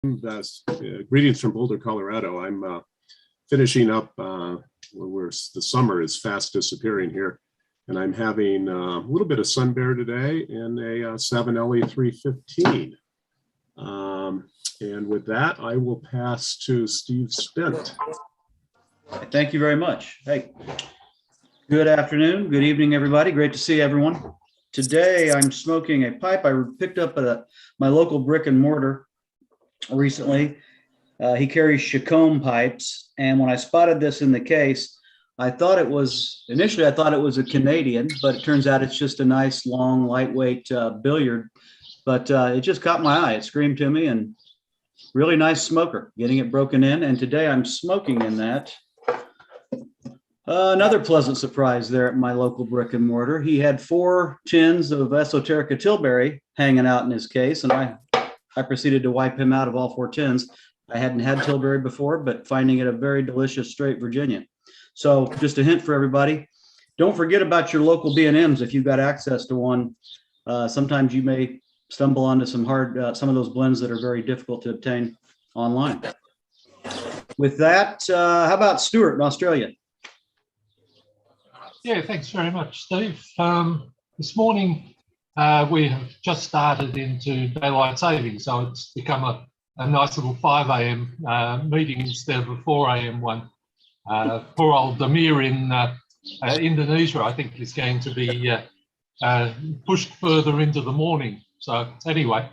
Greetings from Boulder, Colorado. I'm finishing up where the summer is fast disappearing here, and I'm having a little bit of sun bear today in a Savinelli 315. And with that, I will pass to Steve Spence. Thank you very much. Hey, good afternoon, good evening, everybody. Great to see everyone. Today, I'm smoking a pipe I picked up at my local brick and mortar recently. He carries Chacombe pipes, and when I spotted this in the case, initially I thought it was a Canadian, but it turns out it's just a nice, long, lightweight billiard. But it just caught my eye. It screamed to me, and really nice smoker, getting it broken in. And today I'm smoking in that. Another pleasant surprise there at my local brick and mortar. He had 4 tins of Esoterica Tilbury hanging out in his case, and I proceeded to wipe him out of all 4 tins. I hadn't had Tilbury before, but finding it a very delicious straight Virginia. So just a hint for everybody, don't forget about your local B&Ms if you've got access to one. Sometimes you may stumble onto some of those blends that are very difficult to obtain online. With that, how about Stuart in Australia? Yeah, thanks very much, Steve. This morning, we have just started into daylight saving, so it's become a nice little 5 a.m. Meeting instead of a 4 a.m. one. Poor old Damir in Indonesia, I think, is going to be pushed further into the morning. So anyway,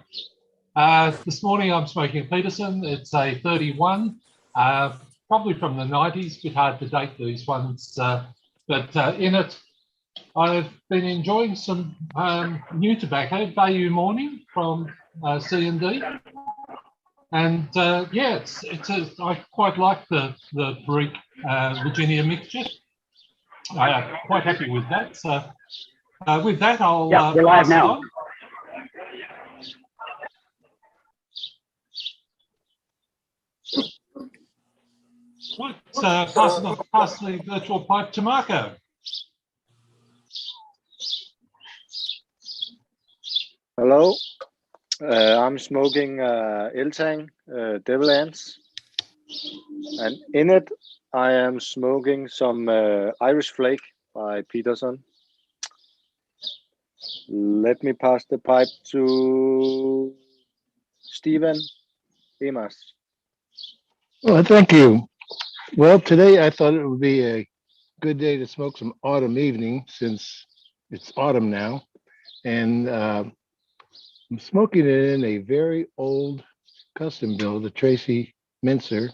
this morning I'm smoking a Peterson. It's a 31, probably from the 90s, a bit hard to date these ones, but in it, I've been enjoying some new tobacco, Bayou Morning from C&D. And yeah, I quite like the Brick Virginia mixture. I'm quite happy with that. So with that, I'll we're live pass now. it on. Right, pass the virtual pipe to Marco. Hello, I'm smoking Iltang Devil Ants, and in it I am smoking some Irish Flake by Peterson. Let me pass the pipe to Stephen Emas. Well, thank you. Well, today I thought it would be a good day to smoke some autumn evening since it's autumn now. And I'm smoking it in a very old custom build, the Tracy Mincer.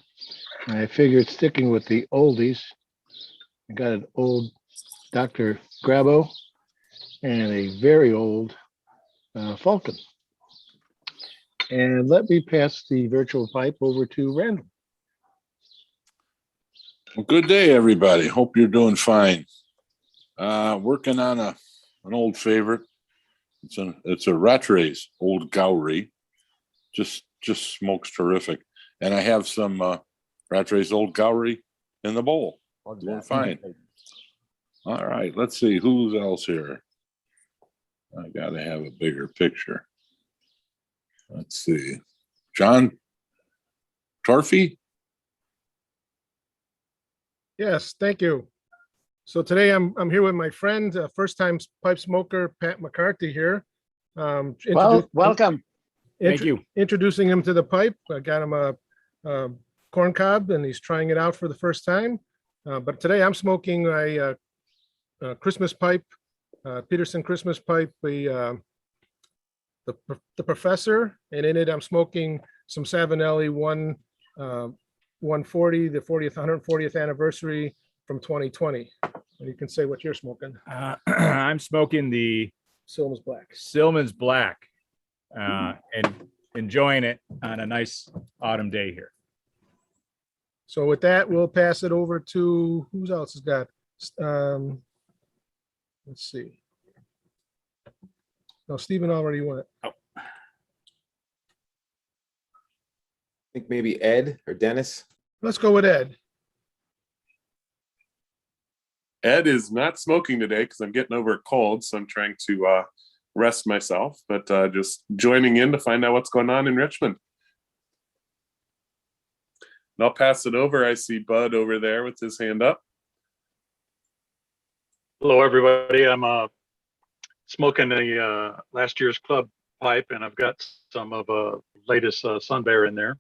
And I figured sticking with the oldies, I got an old Dr. Grabo and a very old Falcon. And let me pass the virtual pipe over to Randall. Well, good day, everybody. Hope you're doing fine. Working on an old favorite. It's a Rattray's Old Gowrie. Just smokes terrific. And I have some Rattray's Old Gowrie in the bowl. Doing fine. All right, let's see who's else here. I gotta have a bigger picture. Let's see. John Torfey? Yes, thank you. So today I'm here with my friend, first-time pipe smoker, Pat McCarthy here. Well, welcome. Thank you. Introducing him to the pipe. I got him a corn cob, and he's trying it out for the first time. But today I'm smoking a Christmas pipe, Peterson Christmas pipe, the Professor, and in it I'm smoking some Savinelli 140, the 140th anniversary from 2020. And you can say what you're smoking. I'm smoking the Silman's Black. Silman's Black, and enjoying it on a nice autumn day here. So with that, we'll pass it over to who else has got. Let's see. No, Stephen already went. I think maybe Ed or Dennis. Let's go with Ed. Ed is not smoking today because I'm getting over a cold, so I'm trying to rest myself, but just joining in to find out what's going on in Richmond. And I'll pass it over. I see Bud over there with his hand up. Hello, everybody. I'm smoking the last year's club pipe, and I've got some of latest Sun Bear in there.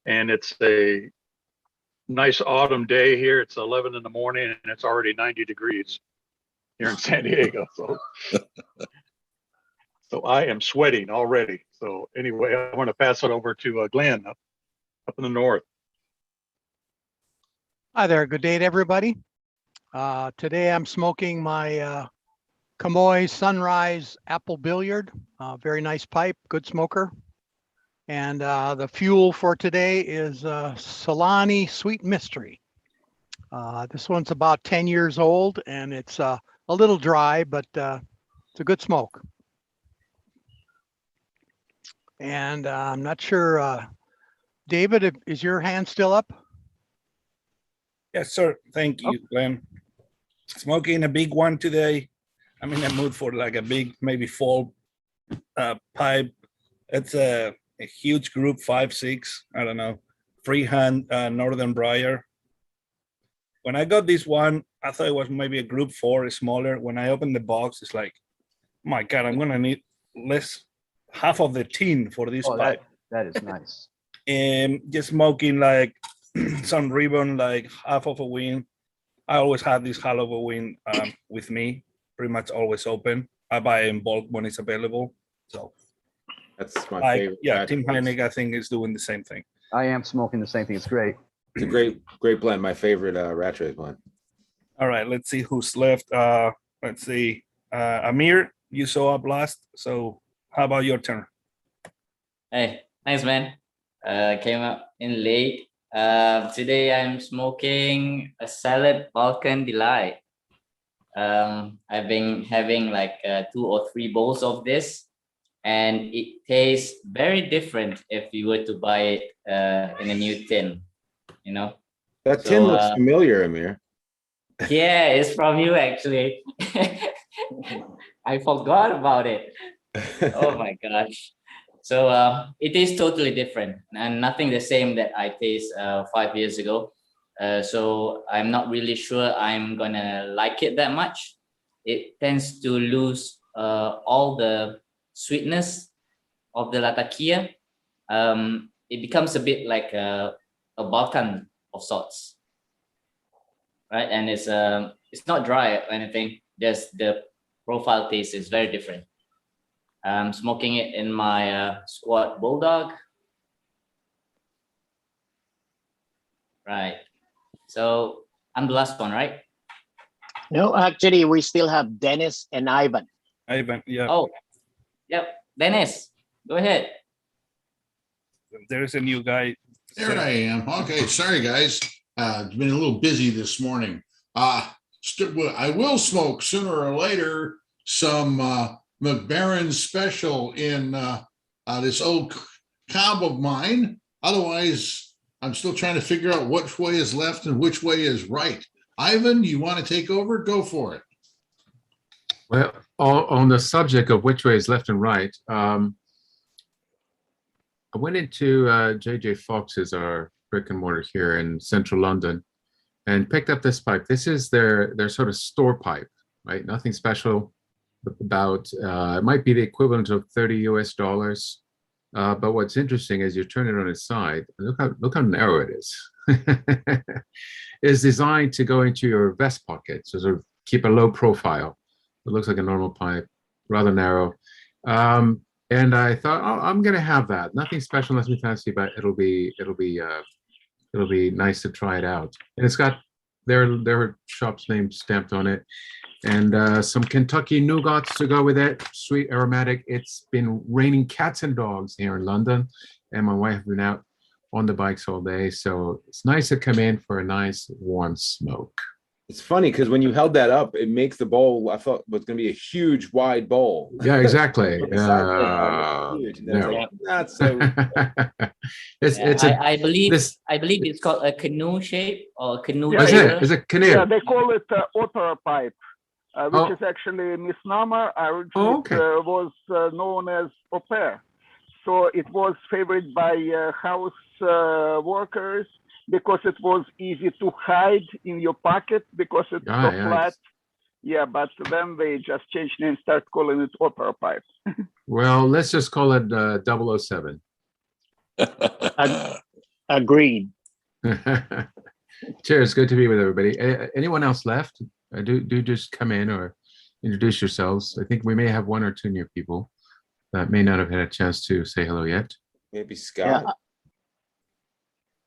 And it's a nice autumn day here. It's 11 in the morning, and it's already 90 degrees here in San Diego. So I am sweating already. So anyway, I want to pass it over to Glenn up in the north. Hi there. Good day to everybody. Today I'm smoking my Kamoy Sunrise Apple Billiard. Very nice pipe, good smoker. And the fuel for today is Solani Sweet Mystery. This one's about 10 years old, and it's a little dry, but it's a good smoke. And I'm not sure, David, is your hand still up? Yes, sir. Thank you, Glenn. Smoking a big one today. I'm in the mood for like a big, maybe fall pipe. It's a huge group, 5-6, I don't know, freehand Northern Briar. When I got this one, I thought it was maybe a group 4, smaller. When I opened the box, it's like, my God, I'm gonna need half of the tin for this pipe. That is nice. And just smoking like some ribbon, like half of a wing. I always have this half of a wing with me, pretty much always open. I buy in bulk when it's available. So That's my favorite. Yeah, Tim Heineck, I think, is doing the same thing. I am smoking the same thing. It's great. It's a great blend. My favorite rat race blend. All right, let's see who's left. Let's see. Amir, you saw up last. So how about your turn? Hey, thanks, man. Came up in late. Today I'm smoking a Salad Balkan Delight. I've been having like 2 or 3 bowls of this, and it tastes very different if you were to buy it in a new tin, you know? That tin looks familiar, Amir. Yeah, it's from you actually. I forgot about it. Oh my gosh. So it is totally different and nothing the same that I taste 5 years ago. So I'm not really sure I'm gonna like it that much. It tends to lose all the sweetness of the Latakia. It becomes a bit like a Balkan of sorts, right? And it's not dry or anything. Just the profile taste is very different. I'm smoking it in my Squad Bulldog. Right. So I'm the last one, right? No, actually, we still have Dennis and Ivan. Ivan, yeah. Oh, yep. Dennis, go ahead. There's a new guy. There I am. Okay, sorry guys. It's been a little busy this morning. I will smoke sooner or later some McBaron's special in this old cob of mine. Otherwise, I'm still trying to figure out which way is left and which way is right. Ivan, you want to take over? Go for it. Well, on the subject of which way is left and right, I went into JJ Fox's, our brick and mortar here in central London, and picked up this pipe. This is their sort of store pipe, right? Nothing special about, it might be the equivalent of $30 US. But what's interesting is you turn it on its side, look how narrow it is. It's designed to go into your vest pocket, so sort of keep a low profile. It looks like a normal pipe, rather narrow. And I thought, oh, I'm gonna have that. Nothing special, nothing fancy, but it'll be nice to try it out. And it's got their shop's name stamped on it, and some Kentucky nougats to go with it. Sweet, aromatic. It's been raining cats and dogs here in London, and my wife has been out on the bikes all day, so it's nice to come in for a nice warm smoke. It's funny because when you held that up, it makes the bowl, I thought was going to be a huge, wide bowl. Yeah, exactly. No. Not so. I believe it's called a canoe shape or canoe. Yeah, it's a canoe. Yeah, they call it otter pipe, which is actually a misnomer. Originally, it was known as au pair. so it was favored by house workers because it was easy to hide in your pocket because it's so Yeah. flat. Yeah, but then they just changed it and start calling it opera pipe. Well, let's just call it 007. Agreed. Cheers. Good to be with everybody. Anyone else left? Do just come in or introduce yourselves. I think we may have one or two new people that may not have had a chance to say hello yet. Maybe Scott.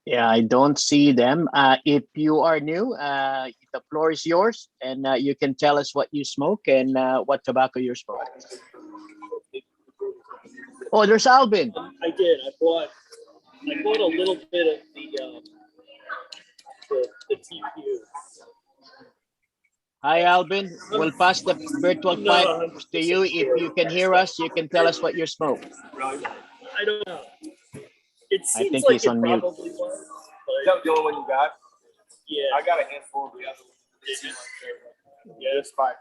Yeah, I don't see them. If you are new, the floor is yours, and you can tell us what you smoke and what tobacco you're smoking. Oh, there's Alvin. I did. I bought a little bit of the TPU. Hi, Alvin. We'll pass the virtual pipe to you. If you can hear us, you can tell us what you smoke. I don't know. It I seems think like he's it on mute. probably was. Is that the only one you got? Yeah. I got a handful of the other ones. Yeah, this pipe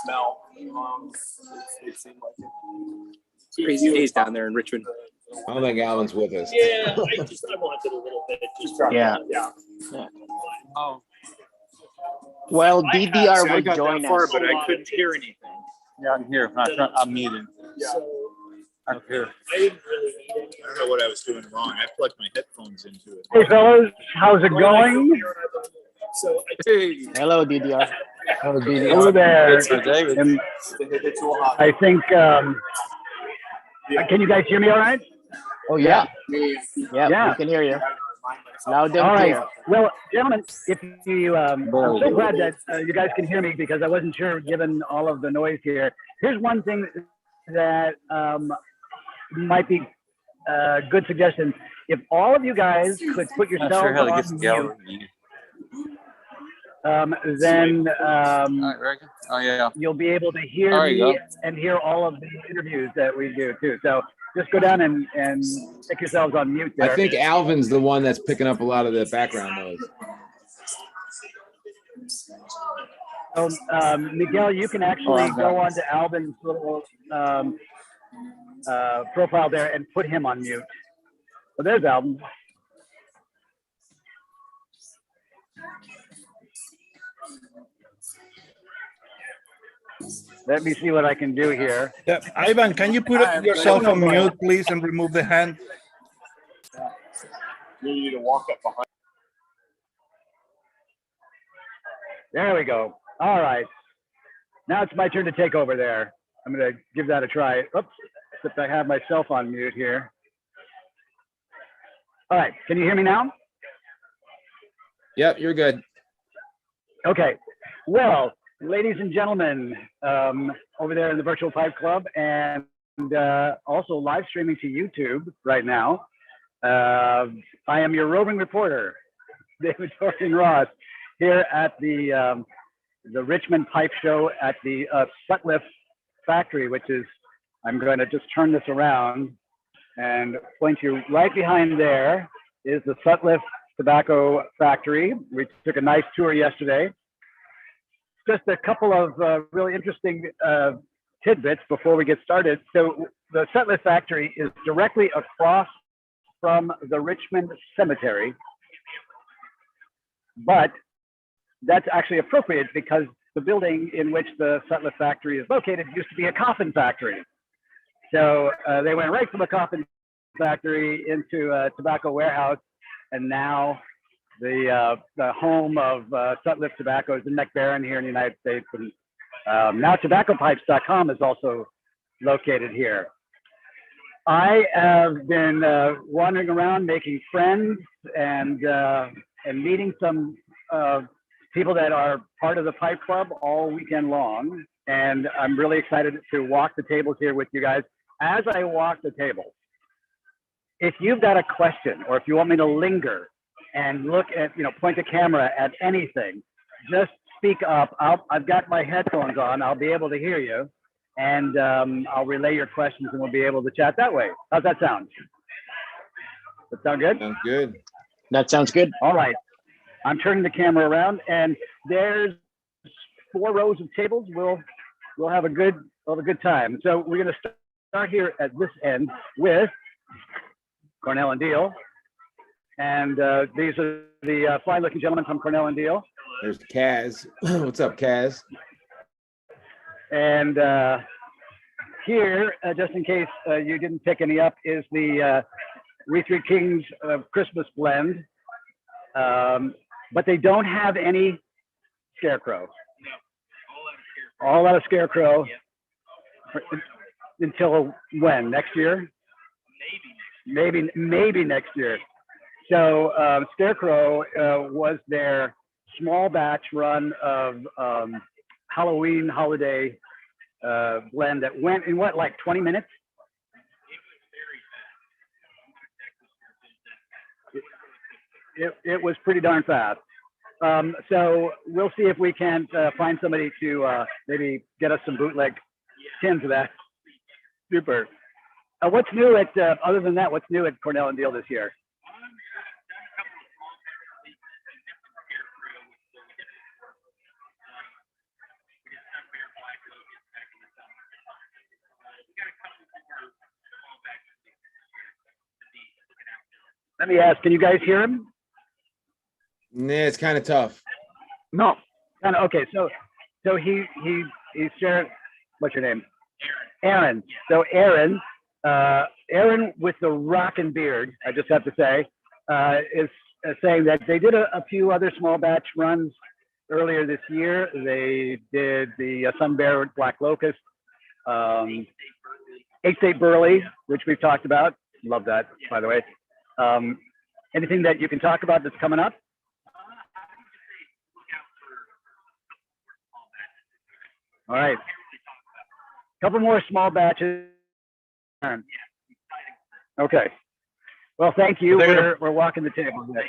smell. It seemed like it. Crazy days down there in Richmond. I don't think Alan's with us. Yeah, I wanted a little bit. Yeah. Oh. Well, DDR I will got join that far, us. but I couldn't hear anything. Yeah, I'm here. I'm muted. I'm here. I didn't really need it. I don't know what I was doing wrong. I plugged my headphones into it. Hey fellas, how's it going? So Hello, DDR. Hello, DDR. Hello there. David. And I think, can you guys hear me all right? Oh, yeah. Yeah, we can hear you. Loud and All right. clear. Well, gentlemen, if you, I'm so glad that you guys can hear me because I wasn't sure given all of the noise here. Here's one thing that might be a good suggestion. If all of you guys could put yourselves on mute, then you'll be able to hear me and hear all of the interviews that we do too. So just go down and stick yourselves on mute there. I think Alvin's the one that's picking up a lot of the background noise. So, Miguel, you can actually go onto Alvin's little profile there and put him on mute. So there's Alvin. Let me see what I can do here. Yeah, Ivan, can you put yourself on mute, please, and remove the hand? You need to walk up behind. There we go. All right. Now it's my turn to take over there. I'm going to give that a try. Oops, except I have myself on mute here. All right. Can you hear me now? Yep, you're good. Okay. Well, ladies and gentlemen, over there in the Virtual Pipe Club and also live streaming to YouTube right now, I am your roving reporter, David Torkin Ross, here at the Richmond Pipe Show at the Sutliff factory, which is, I'm going to just turn this around and point you right behind there is the Sutliff Tobacco Factory. We took a nice tour yesterday. Just a couple of really interesting tidbits before we get started. So the Sutliff factory is directly across from the Richmond Cemetery, but that's actually appropriate because the building in which the Sutliff factory is located used to be a coffin factory. So they went right from a coffin factory into a tobacco warehouse, and now the home of Sutliff Tobacco is in McBaron here in the United States, and now tobaccopipes.com is also located here. I have been wandering around making friends and meeting some people that are part of the Pipe Club all weekend long, and I'm really excited to walk the tables here with you guys. As I walk the tables, if you've got a question or if you want me to linger and look at, point the camera at anything, just speak up. I've got my headphones on. I'll be able to hear you, and I'll relay your questions, and we'll be able to chat that way. How's that sound? That sound good? Sounds good. That sounds good. All right. I'm turning the camera around, and there's 4 rows of tables. We'll have a good time. So we're going to start here at this end with Cornell and Deal. And these are the fine-looking gentlemen from Cornell and Deal. There's Kaz. What's up, Kaz? And here, just in case you didn't pick any up, is the We Three Kings Christmas blend. But they don't have any Scarecrow. All out of Scarecrow. Until when? Next year? Maybe next year. So Scarecrow was their small batch run of Halloween holiday blend that went in what, like 20 minutes? It was pretty darn fast. So we'll see if we can't find somebody to maybe get us some bootleg tins of that. Super. What's new at, other than that, what's new at Cornell and Deal this year? Let me ask, can you guys hear him? Nah, it's kind of tough. No. Kind of, okay, so he's sharing, what's your name? Aaron. So Aaron with the rockin' beard, I just have to say, is saying that they did a few other small batch runs earlier this year. They did the Sun Bear Black Locust, 8-State Burley, which we've talked about. Love that, by the way. Anything that you can talk about that's coming up? All right. Couple more small batches. Okay. Well, thank you. We're walking the table today.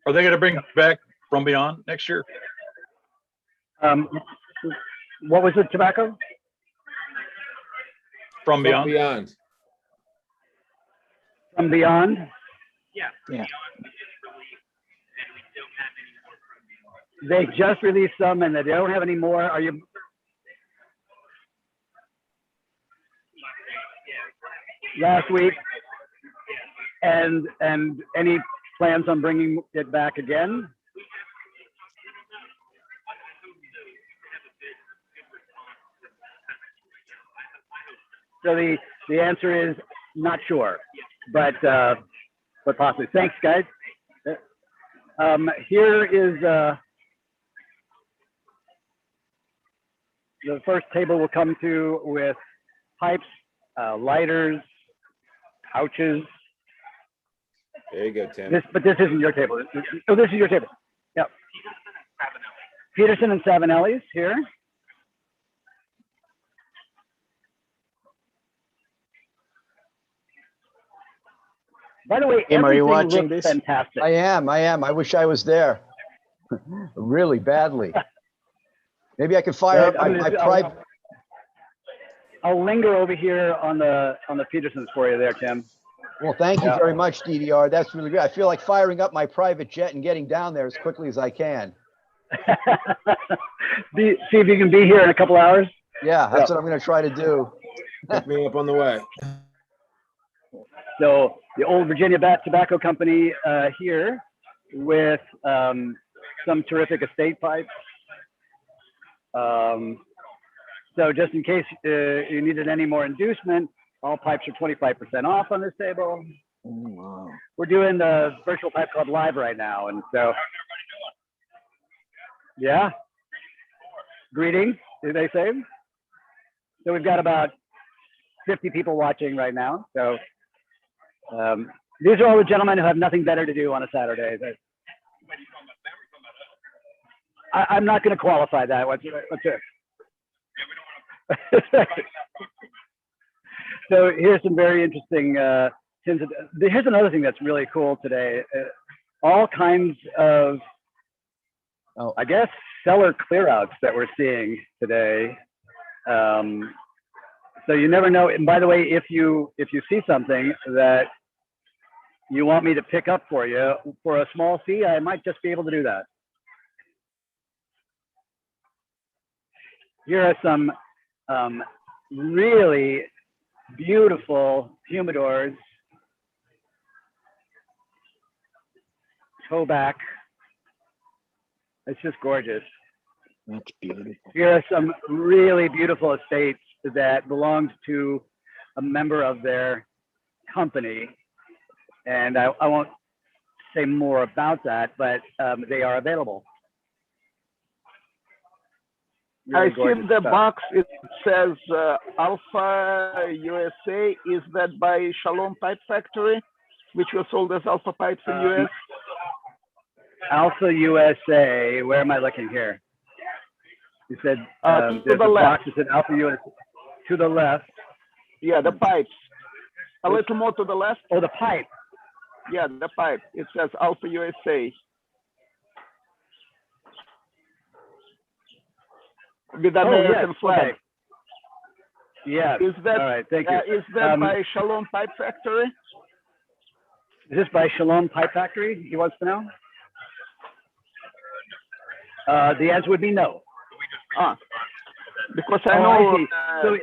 Are they going to bring back From Beyond next year? What was it, tobacco? From Beyond. Beyond. From Beyond. Yeah. They just released some, and they don't have any more. Are you? Last week, and any plans on bringing it back again? So the answer is not sure, but possibly. Thanks, guys. Here is the first table we'll come to with pipes, lighters, pouches. There you go, Tim. But this isn't your table. Oh, this is your table. Yep. Peterson and Savinelli's here. By the way, Tim, are you everything watching looks this? fantastic. I am. I wish I was there. Really badly. Maybe I could fire up my private. I'll linger over here on the Petersons for you there, Tim. Well, thank you very much, DDR. That's really good. I feel like firing up my private jet and getting down there as quickly as I can. See if you can be here in a couple hours. Yeah, that's what I'm going to try to do. Pick me up on the way. So the Old Virginia Bat Tobacco Company here with some terrific estate pipes. So just in case you needed any more inducement, all pipes are 25% off on this table. Wow. We're doing the virtual pipe club live right now. And so, yeah. Greetings, did they say? So we've got about 50 people watching right now. So these are all the gentlemen who have nothing better to do on a Saturday. I'm not going to qualify that. What's it? So here's some very interesting tins of, here's another thing that's really cool today. All kinds of, I guess, cellar clearouts that we're seeing today. So you never know. And by the way, if you see something that you want me to pick up for you for a small fee, I might just be able to do that. Here are some really beautiful humidors toe back. It's just gorgeous. That's beautiful. Here are some really beautiful estates that belonged to a member of their company. And I won't say more about that, but they are available. Really I see in the box it says Alpha USA. Is that by Shalom Pipe Factory, which was sold as Alpha Pipes in US? Alpha USA. Where am I looking here? You said To there's the a left. box that said Alpha USA. To the left. Yeah, the pipes. A little more to the left. Oh, the pipe. Yeah, the pipe. It says Alpha USA. With the American yes, flag. okay. Yeah. Is that, all right? Thank you. Is that by Shalom Pipe Factory? Is this by Shalom Pipe Factory? He wants to know. The answer would be no. Because I know. So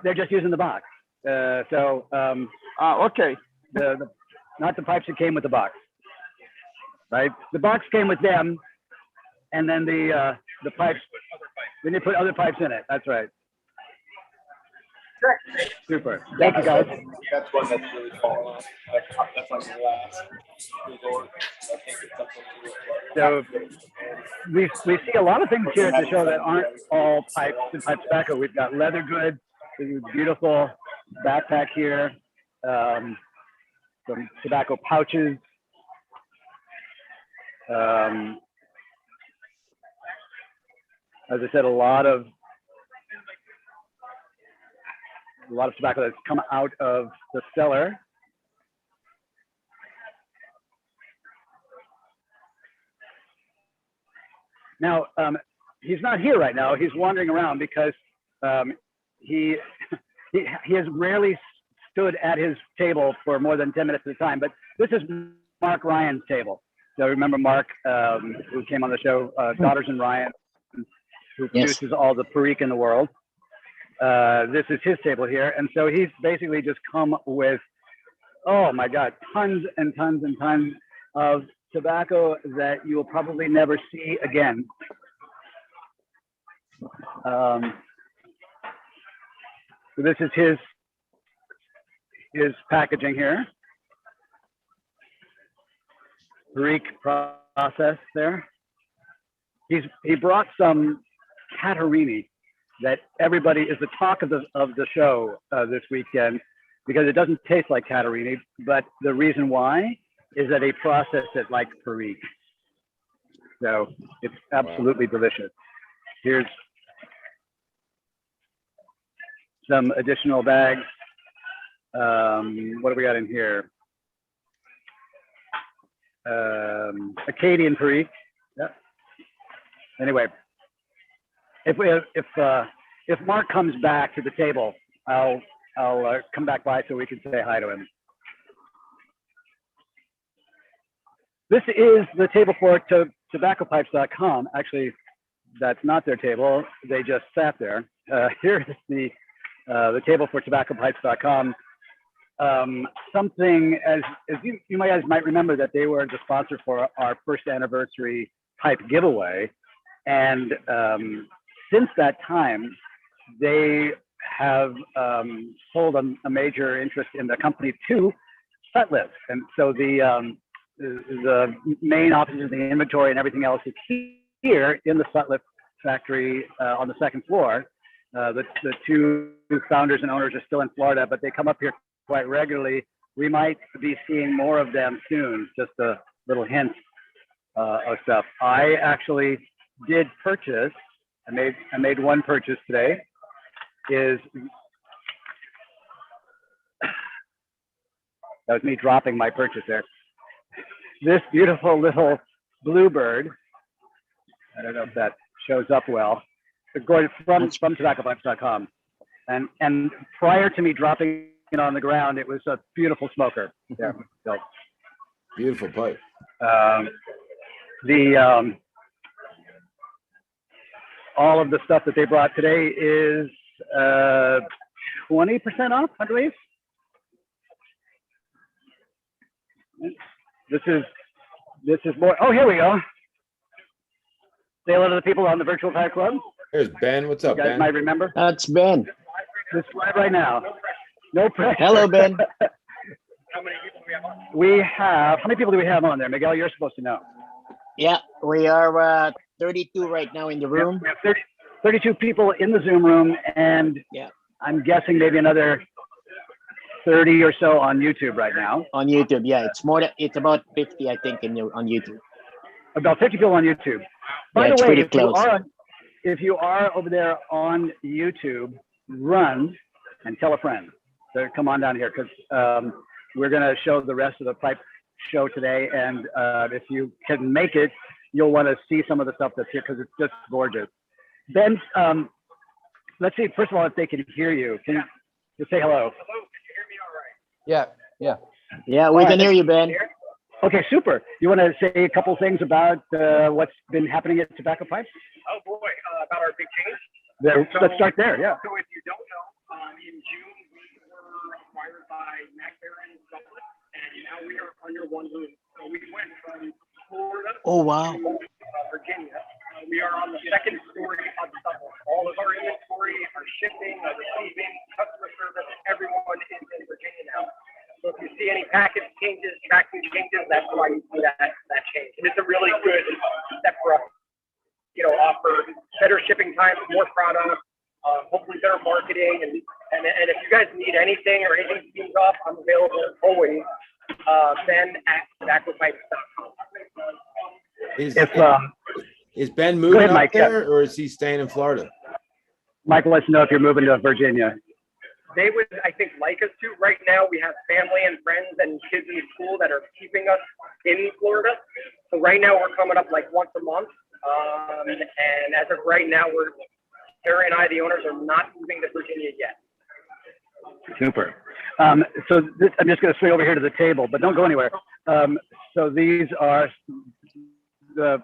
they're just using the box. Okay. Not the pipes that came with the box, right? The box came with them, and then the pipes. Then they put other pipes in it. That's right. Super. Thank you, guys. That's one that's really fallen off. That's like the last. So we see a lot of things here at the show that aren't all pipes and pipe tobacco. We've got leather goods, beautiful backpack here, some tobacco pouches. As I said, a lot of tobacco that's come out of the cellar. Now, he's not here right now. He's wandering around because he has rarely stood at his table for more than 10 minutes at a time. But this is Mark Ryan's table. So remember Mark, who came on the show, Daughters and Ryan, who produces all the Perique in the world. This is his table here. And so he's basically just come with, oh my God, tons and tons and tons of tobacco that you will probably never see again. So this is his packaging here. Perique process there. He brought some Catarini that everybody is the talk of the show this weekend, because it doesn't taste like Catarini, but the reason why is that they process it like Perique. So it's absolutely delicious. Here's some additional bags. What do we got in here? Acadian Perique. Yeah. Anyway, if Mark comes back to the table, I'll come back by so we can say hi to him. This is the table for tobaccopipes.com. Actually, that's not their table. They just sat there. Here is the table for tobaccopipes.com. Something as you guys might remember that they were the sponsor for our first anniversary pipe giveaway, and since that time, they have sold a major interest in the company to Sutliff, and so the main offices, the inventory, and everything else is here in the Sutliff factory on the second floor. The two founders and owners are still in Florida, but they come up here quite regularly. We might be seeing more of them soon. Just a little hint of stuff. I actually did purchase. I made one purchase today. That was me dropping my purchase there. This beautiful little bluebird. I don't know if that shows up well. Going from tobaccopipes.com. And prior to me dropping it on the ground, it was a beautiful smoker. Yeah. So, beautiful pipe. All of the stuff that they brought today is 20% off, I believe. This is more. Oh, here we go. Say hello to the people on the Virtual Pipe Club. There's Ben. What's up, You guys Ben? might remember. That's Ben. This live right now. No pressure. Hello, Ben. We have, how many people do we have on there? Miguel, you're supposed to know. Yeah, we are 32 right now in the room. We have 32 people in the Zoom room, and yeah, I'm guessing maybe another 30 or so on YouTube right now. On YouTube, yeah, it's about 50, I think, on YouTube. About 50 people on YouTube. By Yeah, the it's way, pretty close. if you are over there on YouTube, run and tell a friend to come on down here, because we're going to show the rest of the pipe show today. And if you can make it, you'll want to see some of the stuff that's here, because it's just gorgeous. Ben, let's see, first of all, if they can hear you. Can you just say hello? Yeah, yeah. Yeah, we can hear you, Ben. Okay, super. You want to say a couple things about what's been happening at Tobacco Pipes? Oh boy, about our big change. Let's start there, yeah. So if you don't know, in June we were acquired by McBaron Dublin, and now we are under one roof. So we went from Florida Oh, wow. to Virginia. We are on the second story of Dublin. All of our inventory, our shipping, our receiving, customer service, everyone is in Virginia now. So if you see any package changes, tracking changes, that's why you see that change. And it's a really good step for us. You know, offer better shipping times, more product, hopefully better marketing, and if you guys need anything or anything seems off, I'm available always. Ben at tobaccopipes.com. Is Ben moving ahead, up Mike, there, or is he staying in Florida? Mike wants to know if you're moving to Virginia. They would, I think, like us to. Right now, we have family and friends and kids in school that are keeping us in Florida. So right now, we're coming up like once a month. And as of right now, Sarah and I, the owners, are not moving to Virginia yet. Super. So I'm just going to swing over here to the table, but don't go anywhere. So these are the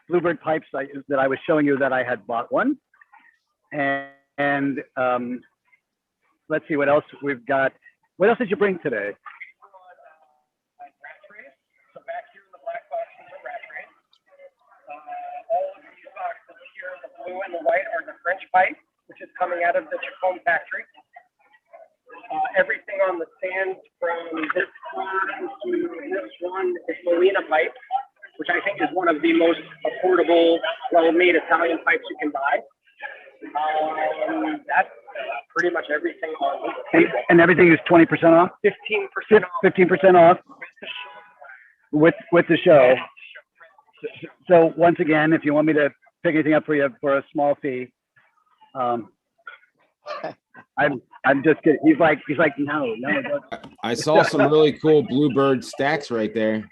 Bluebird pipes that I was showing you that I had bought one. And let's see what else we've got. What else did you bring today? So back here in the black boxes are rat trays. All of these boxes here, the blue and the white, are the French pipe, which is coming out of the Chacombe factory. Everything on the stands from this one to this one is Molina pipe, which I think is one of the most affordable, well-made Italian pipes you can buy. That's pretty much everything on the table. And everything is 20% off? 15% off. 15% off with the show. So once again, if you want me to pick anything up for you for a small fee, I'm just kidding. He's like no. I saw some really cool Bluebird stacks right there.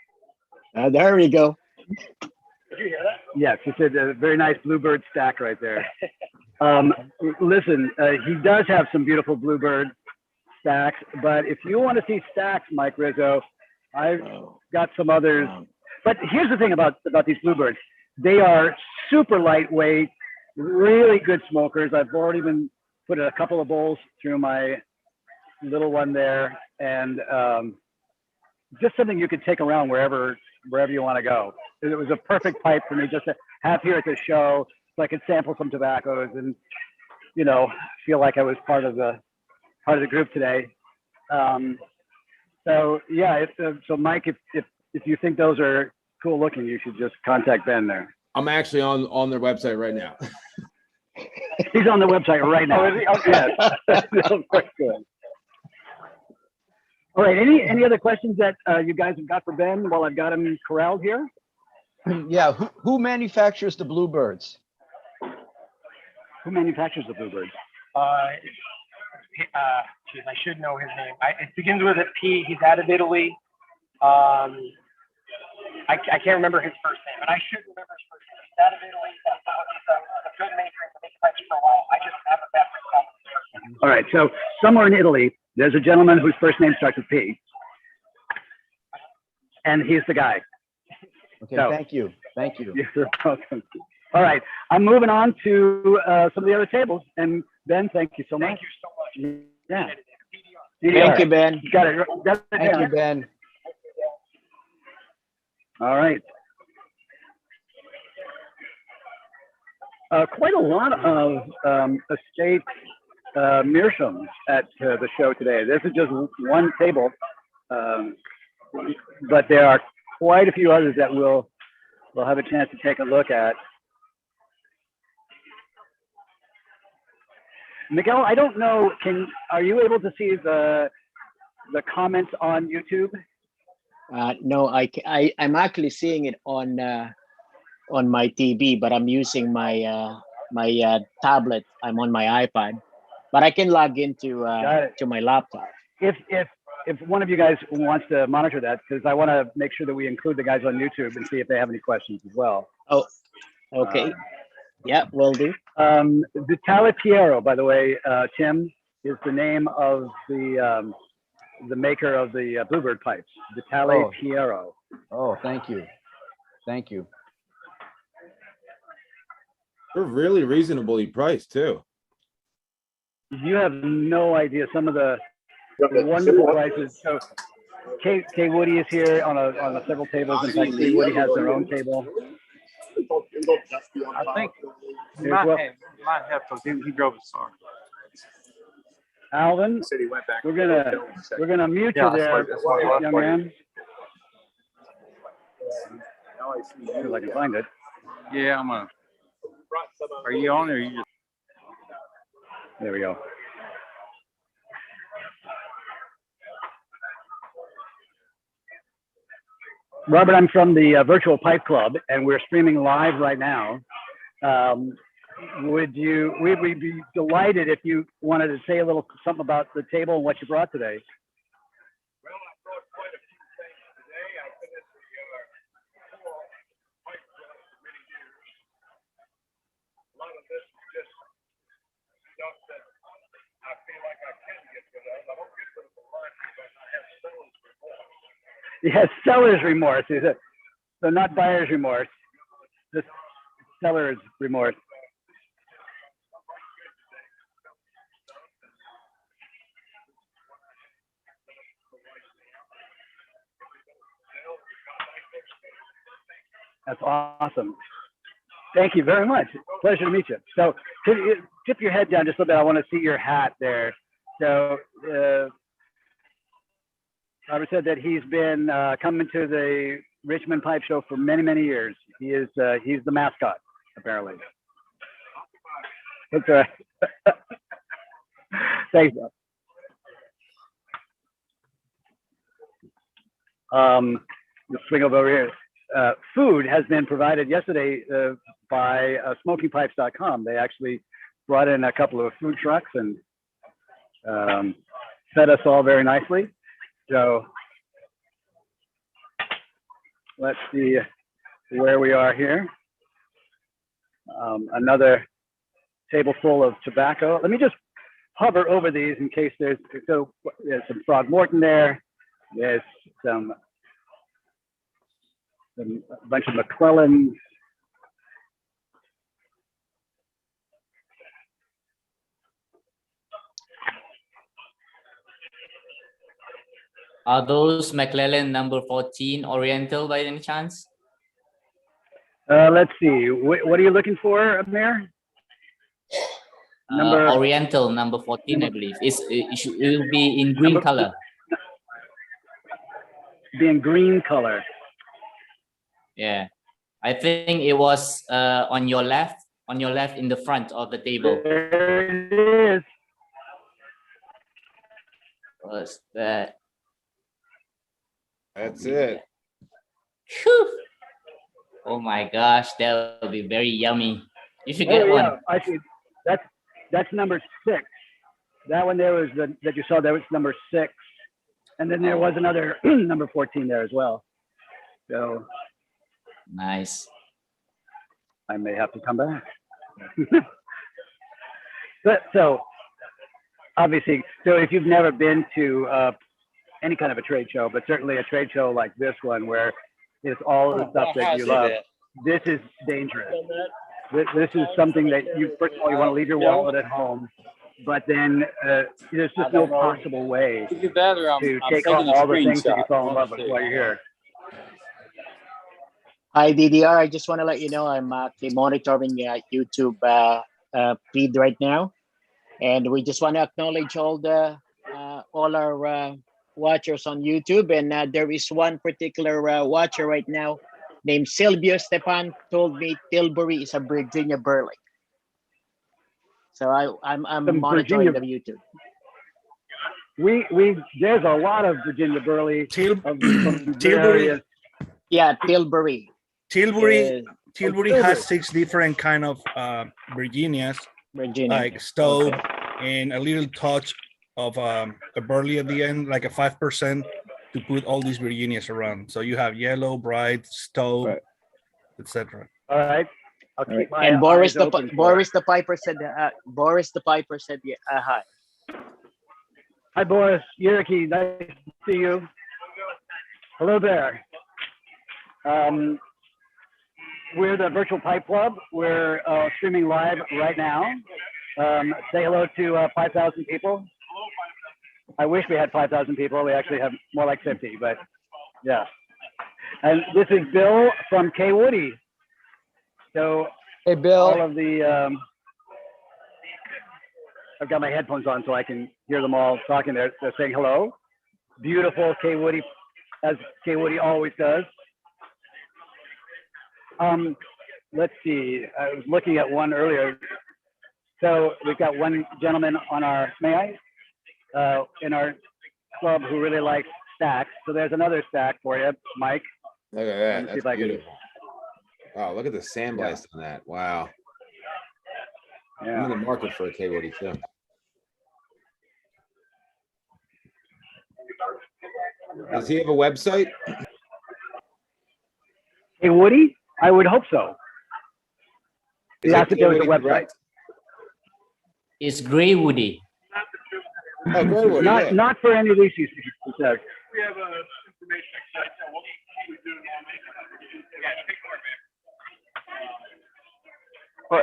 There we go. Did you hear that? Yes, it's a very nice Bluebird stack right there. Listen, he does have some beautiful Bluebird stacks, but if you want to see stacks, Mike Rizzo, I've got some others. But here's the thing about these Bluebirds. They are super lightweight, really good smokers. I've already been put a couple of bowls through my little one there, and just something you could take around wherever you want to go. It was a perfect pipe for me just to have here at the show, so I could sample some tobaccos and, you know, feel like I was part of the group today. So yeah, so Mike, if you think those are cool looking, you should just contact Ben there. I'm actually on their website right now. He's on the website right now. Oh, is he? Okay. Yes. Good. All right. Any other questions that you guys have got for Ben while I've got him corralled here? Yeah. Who manufactures the Bluebirds? Who manufactures the Bluebirds? Geez, I should know his name. It begins with a P. He's out of Italy. I can't remember his first name, but I should remember his first name. He's out of Italy. He's a good maker. He's been making pipes for a while. I just have a bad recall. All right. So somewhere in Italy, there's a gentleman whose first name starts with P, and he's the guy. Okay. So, thank you. Thank you. You're welcome. All right. I'm moving on to some of the other tables. And Ben, thank you so much. Thank you so much. Yeah. Thank you, Ben. Got it. Got it Thank down. you, Ben. All right. Quite a lot of estate meerschaums at the show today. This is just one table, but there are quite a few others that we'll have a chance to take a look at. Miguel, I don't know. Are you able to see the comments on YouTube? No, I'm actually seeing it on my TV, but I'm using my my tablet. I'm on my iPad, but I can log into to my laptop. If one of you guys wants to monitor that, because I want to make sure that we include the guys on YouTube and see if they have any questions as well. Oh, okay. Yeah, will do. Vitale Piero, by the way, Tim, is the name of the maker of the Bluebird pipes. Vitale Piero. Oh, thank you. Thank you. They're really reasonably priced too. You have no idea some of the wonderful prices. So K Woody is here on several tables. In fact, K Woody has their own table. I think he Here's what- might have because he drove his car. Alvin, we're gonna mute you there, young man. See if I can find it. Yeah, I'm gonna. Are you on or are you just? There we go. Robert, I'm from the Virtual Pipe Club, and we're streaming live right now. We'd be delighted if you wanted to say a little something about the table and what you brought today. Yes, seller's remorse. So not buyer's remorse, just seller's remorse. That's awesome. Thank you very much. Pleasure to meet you. So tip your head down just a little bit. I want to see your hat there. So Robert said that he's been coming to the Richmond Pipe Show for many, many years. He's the mascot, apparently. That's right. Thanks. Let's swing over here. Food has been provided yesterday by smokingpipes.com. They actually brought in a couple of food trucks and fed us all very nicely. So let's see where we are here. Another table full of tobacco. Let me just hover over these in case there's some Frogmorton there. There's a bunch of McClellans. Are those McClellan number 14 Oriental by any chance? Let's see. What are you looking for, Amir? Oriental number 14, I believe. It will be in green color. Be in green color. Yeah, I think it was on your left in the front of the table. There it is. What's that? That's it. Whew. Oh my gosh, that will be very yummy. You should get one. I see. That's number 6. That one there was that you saw. That was number 6, and then there was another number 14 there as well. So nice. I may have to come back. But so obviously, so if you've never been to any kind of a trade show, but certainly a trade show like this one where it's all of the stuff that you love, this is dangerous. This is something that you, first of all, you want to leave your wallet at home. but then there's just no possible way Either that or I'm to take taking home a all the things that you screenshot. fall in love with while you're here. Hi, DDR. I just want to let you know I'm actually monitoring YouTube feed right now, and we just want to acknowledge all our watchers on YouTube. And there is one particular watcher right now named Silvio Stepan told me Tilbury is a Virginia Burley. So I'm Some monitoring Virginia- the YouTube. There's a lot of Virginia Burley. Tilbury. Yeah, Tilbury. Tilbury Tilbury. has 6 different kind of Virginias, Virginia. like stove and a little touch of a burley at the end, like a 5% to put all these Virginias around. So you have yellow, bright, stove, etc. All right. I'll keep my And Boris eyes open for it. Boris the Piper said yeah, hi. Hi, Boris. Yeriki, nice to see you. Hello there. We're the Virtual Pipe Club. We're streaming live right now. Say hello to 5,000 people. I wish we had 5,000 people. We actually have more like 50, but yeah. And this is Bill from K Woody. So hey, Bill. All of the I've got my headphones on so I can hear them all talking. They're saying hello. Beautiful K Woody, as K Woody always does. Let's see. I was looking at one earlier. So we've got one gentleman on our, in our club who really likes stacks. So there's another stack for you, Mike. Look at Let me that. see if That's I can- beautiful. Wow, look at the sandblast on that. Wow. Yeah. I'm in the market for a K Woody too. Does he have a website? Hey, Woody? I would hope so. Is Yeah, it I think there was a K Woody website. Direct? It's Gray Woody. Oh, Gray Woody. Not, yeah. not for any of these, he said. We have a information site that what we do normally.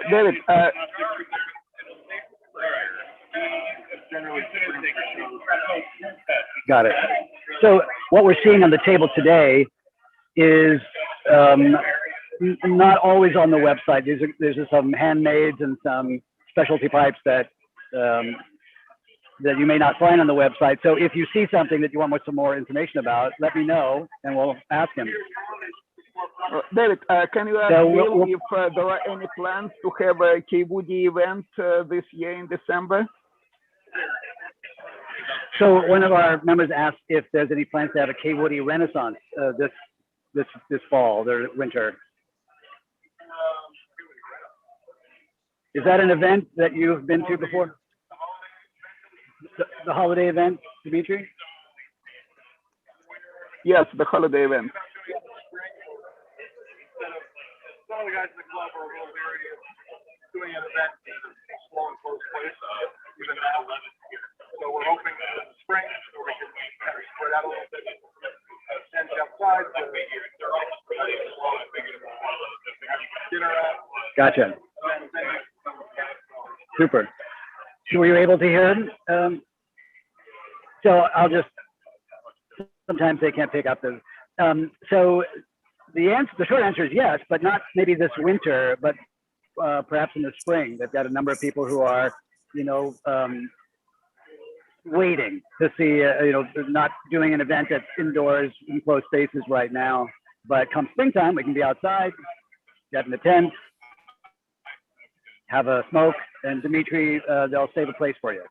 David, Got it. So what we're seeing on the table today is not always on the website. There's some handmades and some specialty pipes that that you may not find on the website. So if you see something that you want some more information about, let me know and we'll ask him. David, can you ask So Bill we'll- if there are any plans to have a K Woody event this year in December? So one of our members asked if there's any plans to have a K Woody Renaissance this fall or winter. Is that an event that you've been to before? The holiday event, Dimitri? Yes, the holiday event. Some of the guys in the club are a little leery of doing an event in a small enclosed place, even now. So we're hoping that in the spring, so we can kind of spread out a little bit, tent outside. Dinner out. Gotcha. Super. So were you able to hear him? So I'll just, sometimes they can't pick up the, so the short answer is yes, but not maybe this winter, but perhaps in the spring. They've got a number of people who are, waiting to see, they're not doing an event that's indoors in closed spaces right now, but come springtime, we can be outside, get in the tent, have a smoke, and Dimitri, they'll save a place for you.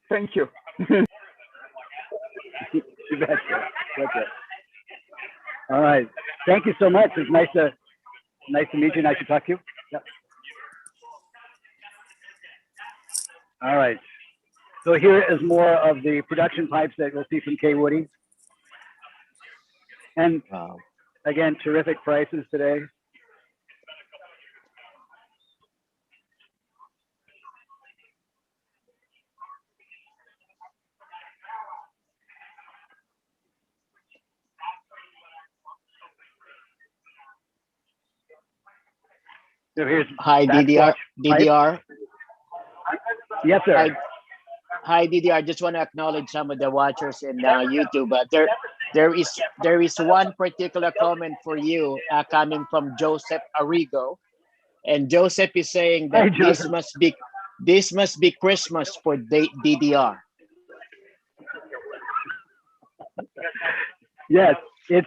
Thank you. You betcha. Betcha. All right. Thank you so much. It's nice to meet you. Nice to talk to you. Yep. All right. So here is more of the production pipes that we'll see from K Woody. And again, terrific prices today. So here's Hi, DDR. DDR. Yes, sir. Hi, DDR. Just want to acknowledge some of the watchers in YouTube. There is one particular comment for you coming from Joseph Arrigo, and Joseph is saying that Hi, Joseph. this must be Christmas for DDR. Yes, it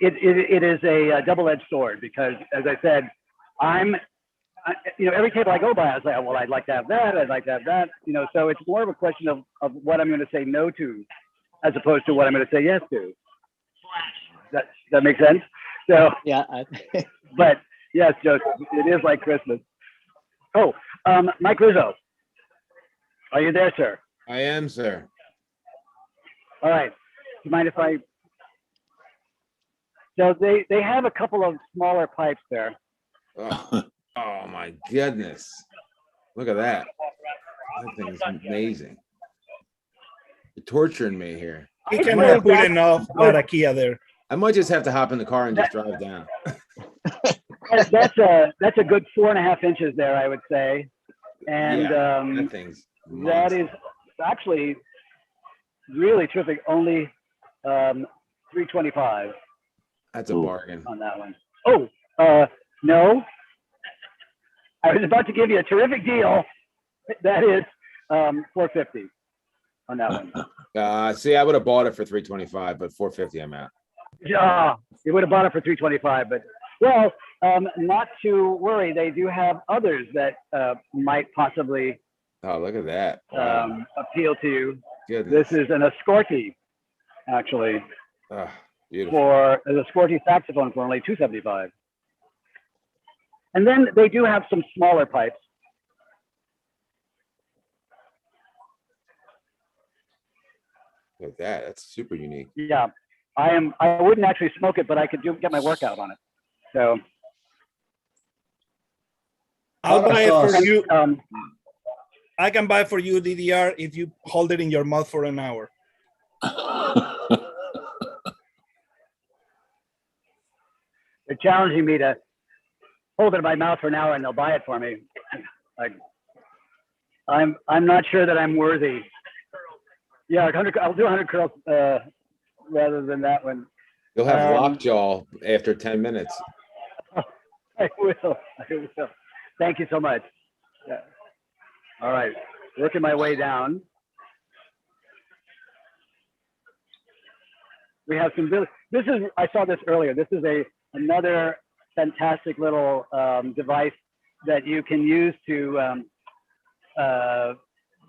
is a double-edged sword because, as I said, every table I go by, I say, well, I'd like to have that, I'd like to have that, so it's more of a question of what I'm going to say no to, as opposed to what I'm going to say yes to. That makes sense? So yeah. But yes, Joseph, it is like Christmas. Oh, Mike Rizzo, are you there, sir? I am, sir. All right. Do you mind if I? So they have a couple of smaller pipes there. Oh my goodness. Look at that. That thing is amazing. You're torturing me here. He cannot put enough Barakia there. I might just have to hop in the car and just drive down. That's a good 4.5 inches there, I would say. And that thing's that is actually really terrific. Only $325. That's a bargain on that one. Oh, no. I was about to give you a terrific deal. That is $450 on that one. See, I would have bought it for $325, but $450 I'm out. Yeah, you would have bought it for $325, but well, not to worry. They do have others that might possibly Oh, look at that. appeal to you. Goodness. This is an Ascorti, actually, beautiful. for an Ascorti saxophone for only $275. And then they do have some smaller pipes. Look at that. That's super unique. Yeah, I wouldn't actually smoke it, but I could get my workout on it. So I'll buy it for you. I can buy for you, DDR, if you hold it in your mouth for an hour. They're challenging me to hold it in my mouth for an hour, and they'll buy it for me. I'm not sure that I'm worthy. Yeah, I'll do 100 curls rather than that one. You'll have lockjaw after 10 minutes. I will. Thank you so much. Yeah. All right, working my way down. We have some really, I saw this earlier. This is another fantastic little device that you can use to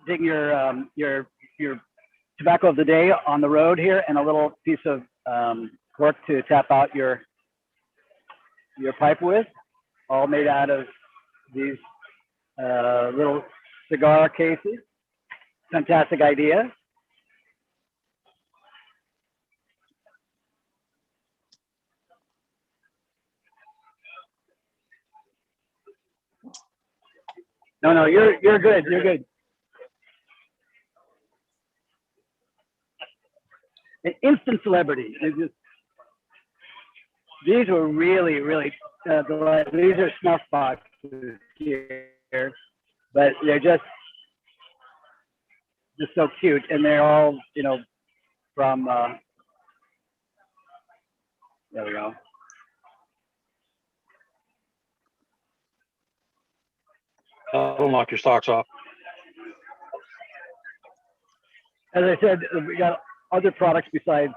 dig your tobacco of the day on the road here, and a little piece of cork to tap out your pipe with, all made out of these little cigar cases. Fantastic idea. No, you're good. You're good. An instant celebrity. These were really, really delightful. These are snuff boxes here, but they're just so cute, and they're all, from. There we go. Don't knock your socks off. As I said, we got other products besides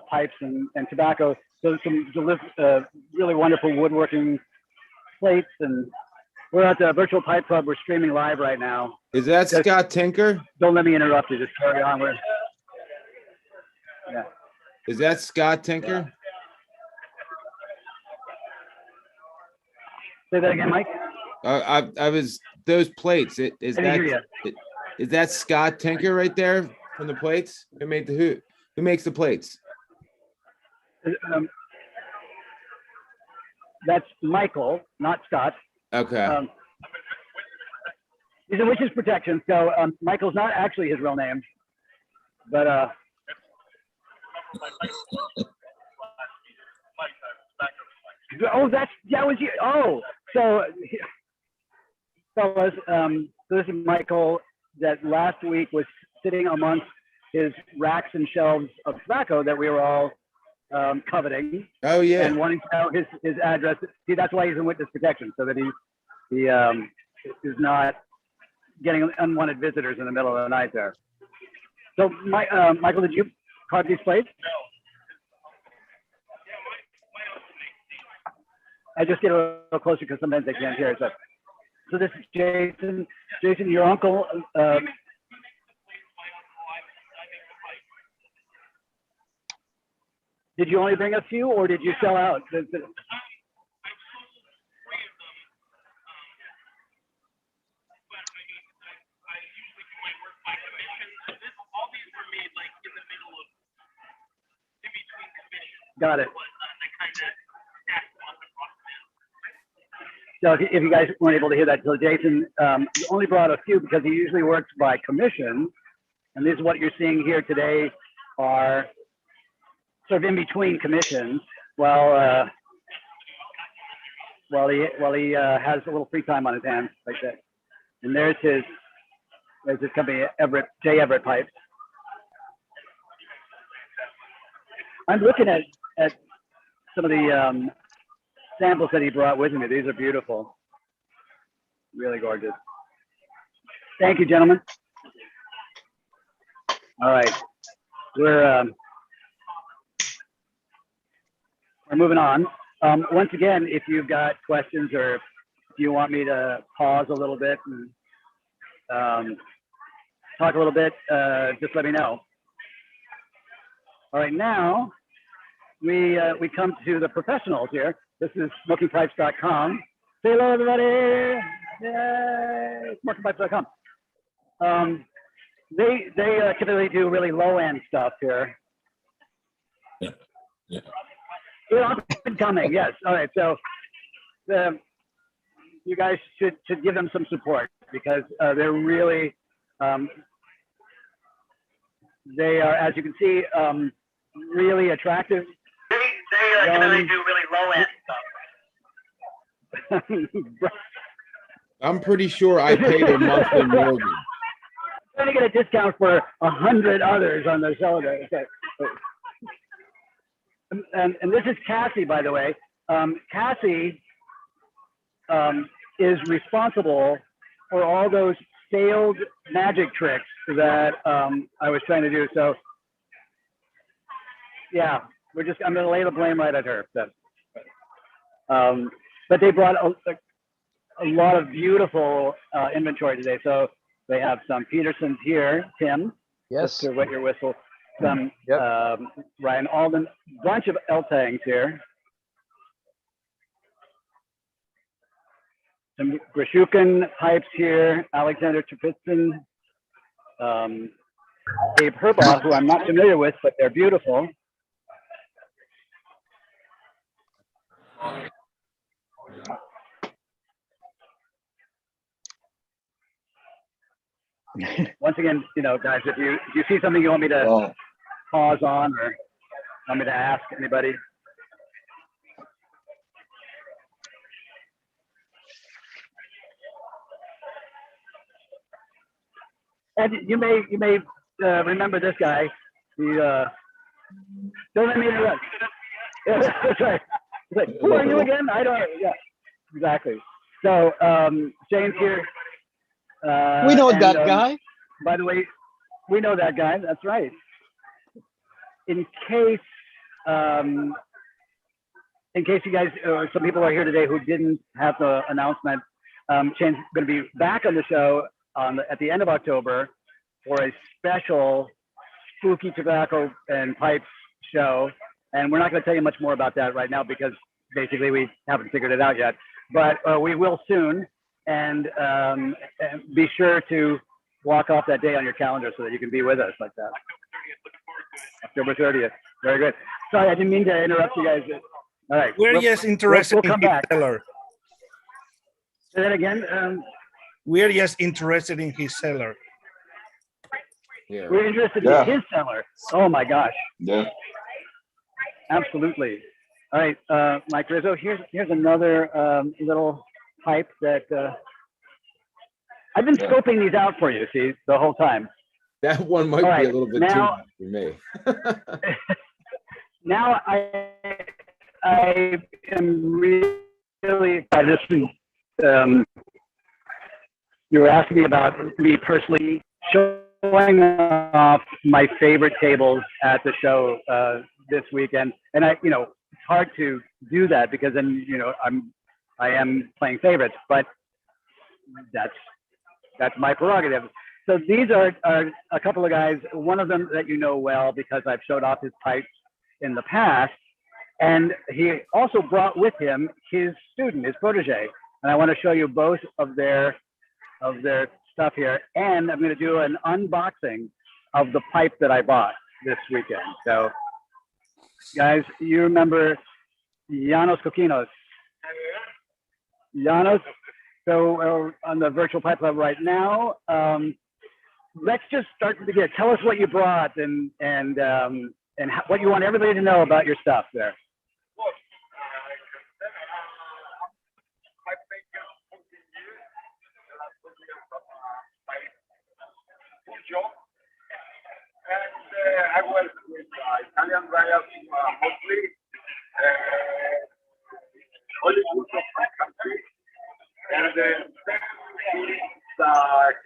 pipes and tobacco. So some really wonderful woodworking plates, and we're at the Virtual Pipe Club. We're streaming live right now. Is that Scott Tinker? Don't let me interrupt you. Just carry on. Yeah. Is that Scott Tinker? Say that again, Mike. I was those plates. Is that Scott Tinker right there from the plates? Who made who makes the plates? That's Michael, not Scott. Okay. He's in Witches Protection, so Michael's not actually his real name, but oh, that was you. Oh, so fellas, so this is Michael that last week was sitting amongst his racks and shelves of tobacco that we were all coveting. Oh, yeah. And wanting to know his address. See, that's why he's in witness protection, so that he is not getting unwanted visitors in the middle of the night there. So, Michael, did you carve these plates? I just get a little closer because sometimes they can't hear. So this is Jason. Jason, your uncle. Did you only bring a few, or did you sell out? Got it. So if you guys weren't able to hear that, so Jason only brought a few because he usually works by commission. And this is what you're seeing here today are sort of in between commissions while he has a little free time on his hands like that. And there's his company, J. Everett Pipes. I'm looking at some of the samples that he brought with me. These are beautiful, really gorgeous. Thank you, gentlemen. All right, we're moving on. Once again, if you've got questions or if you want me to pause a little bit and talk a little bit, just let me know. All right, now we come to the professionals here. This is smokingpipes.com. Say hello, everybody. Yay, smokingpipes.com. They typically do really low end stuff here. Yeah. It's up and coming, yes. All right, so you guys should give them some support because they're really they are, as you can see, really attractive. They typically do really low end stuff. I'm pretty sure I paid a monthly mortgage. I'm trying to get a discount for 100 others on the show. Okay. And this is Cassie, by the way. Cassie is responsible for all those failed magic tricks that I was trying to do. So, yeah, I'm going to lay the blame right at her. But they brought a lot of beautiful inventory today. So they have some Petersons here, Tim. Yes. To wet your whistle. Some Ryan Alden, bunch of L-tangs here. Some Grashukin pipes here, Alexander Trapitsyn, Dave Herbaugh, who I'm not familiar with, but they're beautiful. Once again, guys, if you see something you want me to pause on or want me to ask anybody. And you may remember this guy. Don't let me interrupt. Yeah, that's right. It's like, who are you again? I don't. Yeah, exactly. So James here. We know that guy. By the way, we know that guy. That's right. In case you guys, some people are here today who didn't have the announcement, Shane's going to be back on the show at the end of October for a special spooky tobacco and pipes show. And we're not going to tell you much more about that right now because basically we haven't figured it out yet. But we will soon. And be sure to block off that day on your calendar so that you can be with us like that. October 30th. Very good. Sorry, I didn't mean to interrupt you guys. All right. We're just interested we'll in his seller. Say that again. We're just interested in his seller. Yeah. We're interested in his seller. Oh my gosh. Yeah. Absolutely. All right, Mike Rizzo. Here's another little pipe that I've been scoping these out for you, see, the whole time. That one might All be right, a little bit too now- much for me. Now I am really excited. You were asking me about me personally showing off my favorite tables at the show this weekend, and it's hard to do that because then I am playing favorites, but that's my prerogative. So these are a couple of guys. One of them that you know well because I've showed off his pipes in the past, and he also brought with him his student, his protege. And I want to show you both of their stuff here. And I'm going to do an unboxing of the pipe that I bought this weekend. So, guys, you remember Janos Kokinos? Janos. So on the virtual pipe club right now. Let's just start to begin. Tell us what you brought and what you want everybody to know about your stuff there. I work with Italian buyers mostly, Hollywood of my country, and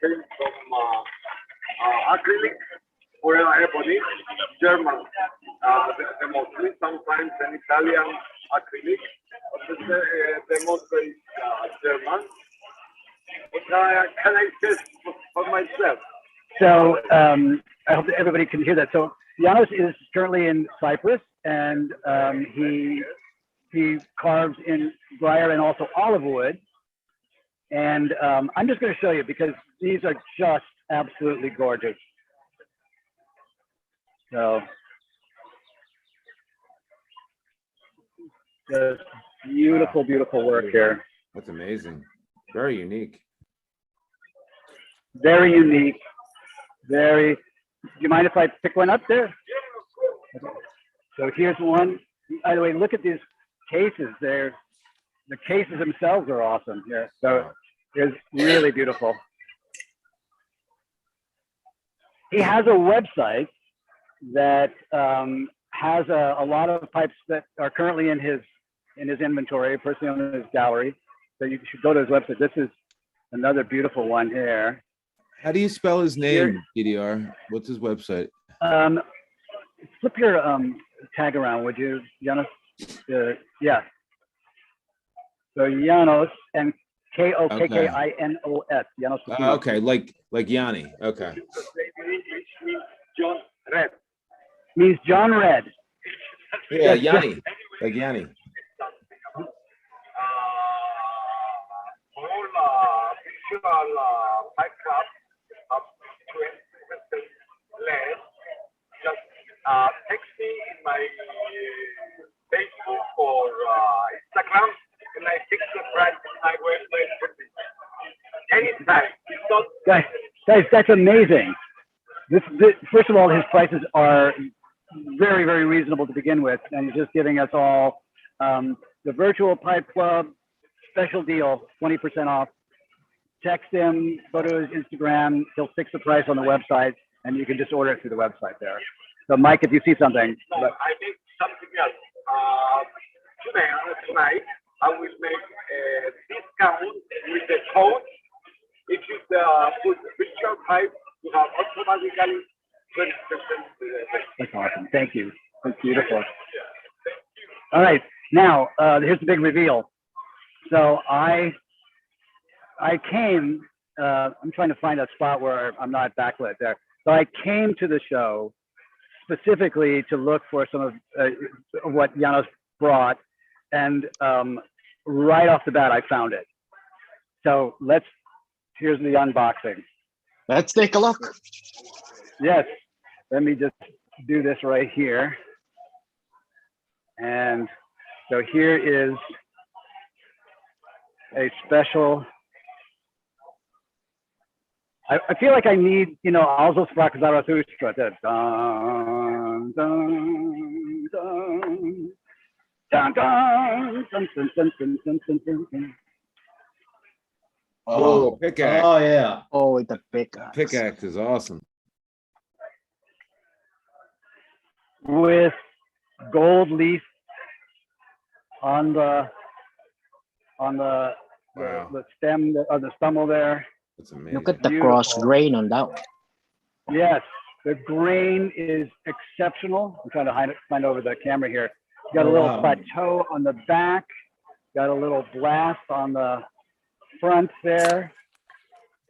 came from acrylic or ebony, German. The mostly sometimes an Italian acrylic, but the most is German. But can I test for myself? So I hope that everybody can hear that. So Janos is currently in Cyprus, and he carves in briar and also olive wood. And I'm just going to show you because these are just absolutely gorgeous. So just beautiful, beautiful work here. That's amazing. Very unique. Very unique. Very. Do you mind if I pick one up there? Okay. So here's one. By the way, look at these cases. The cases themselves are awesome here. So it's really beautiful. He has a website that has a lot of pipes that are currently in his inventory, personally in his gallery. So you should go to his website. This is another beautiful one here. How do you spell his name, PDR? What's his website? Flip your tag around, would you, Janos? Yeah. So Janos and Kokkinos. Janos. Okay, like Yanni. Okay. Means John Red. Means John Red. Yeah, Yanni. Like Yanni. All visual pipe club of 20% less. Just text me in my Facebook or Instagram, and I fix the price in my website for this. Anytime. Guys, that's amazing. This, first of all, his prices are very, very reasonable to begin with, and he's just giving us all the virtual pipe club special deal, 20% off. Text him, go to his Instagram, he'll fix the price on the website, and you can just order it through the website there. So Mike, if you see something. No, I make something else. Tonight, I will make a discount with the code. If you put virtual pipe, you have automatically 20%. That's awesome. Thank you. That's beautiful. All right. Now, here's the big reveal. So I came, I'm trying to find a spot where I'm not backlit there. So I came to the show specifically to look for some of what Janos brought. And right off the bat, I found it. So here's the unboxing. Let's take a look. Yes. Let me just do this right here. And so here is a special. I feel like I need, also sprach Zarathustra. Dun, dun, dun, dun, dun, dun, dun, dun, dun, dun, dun, dun. Oh, pickaxe. Oh yeah. Oh, the pickaxe. Pickaxe is awesome. With gold leaf on the Wow. the stem of the stumble there. That's amazing. Look at the cross grain on that one. Yes, the grain is exceptional. I'm trying to find over the camera here. Got a Oh, little wow. plateau on the back. Got a little blast on the front there.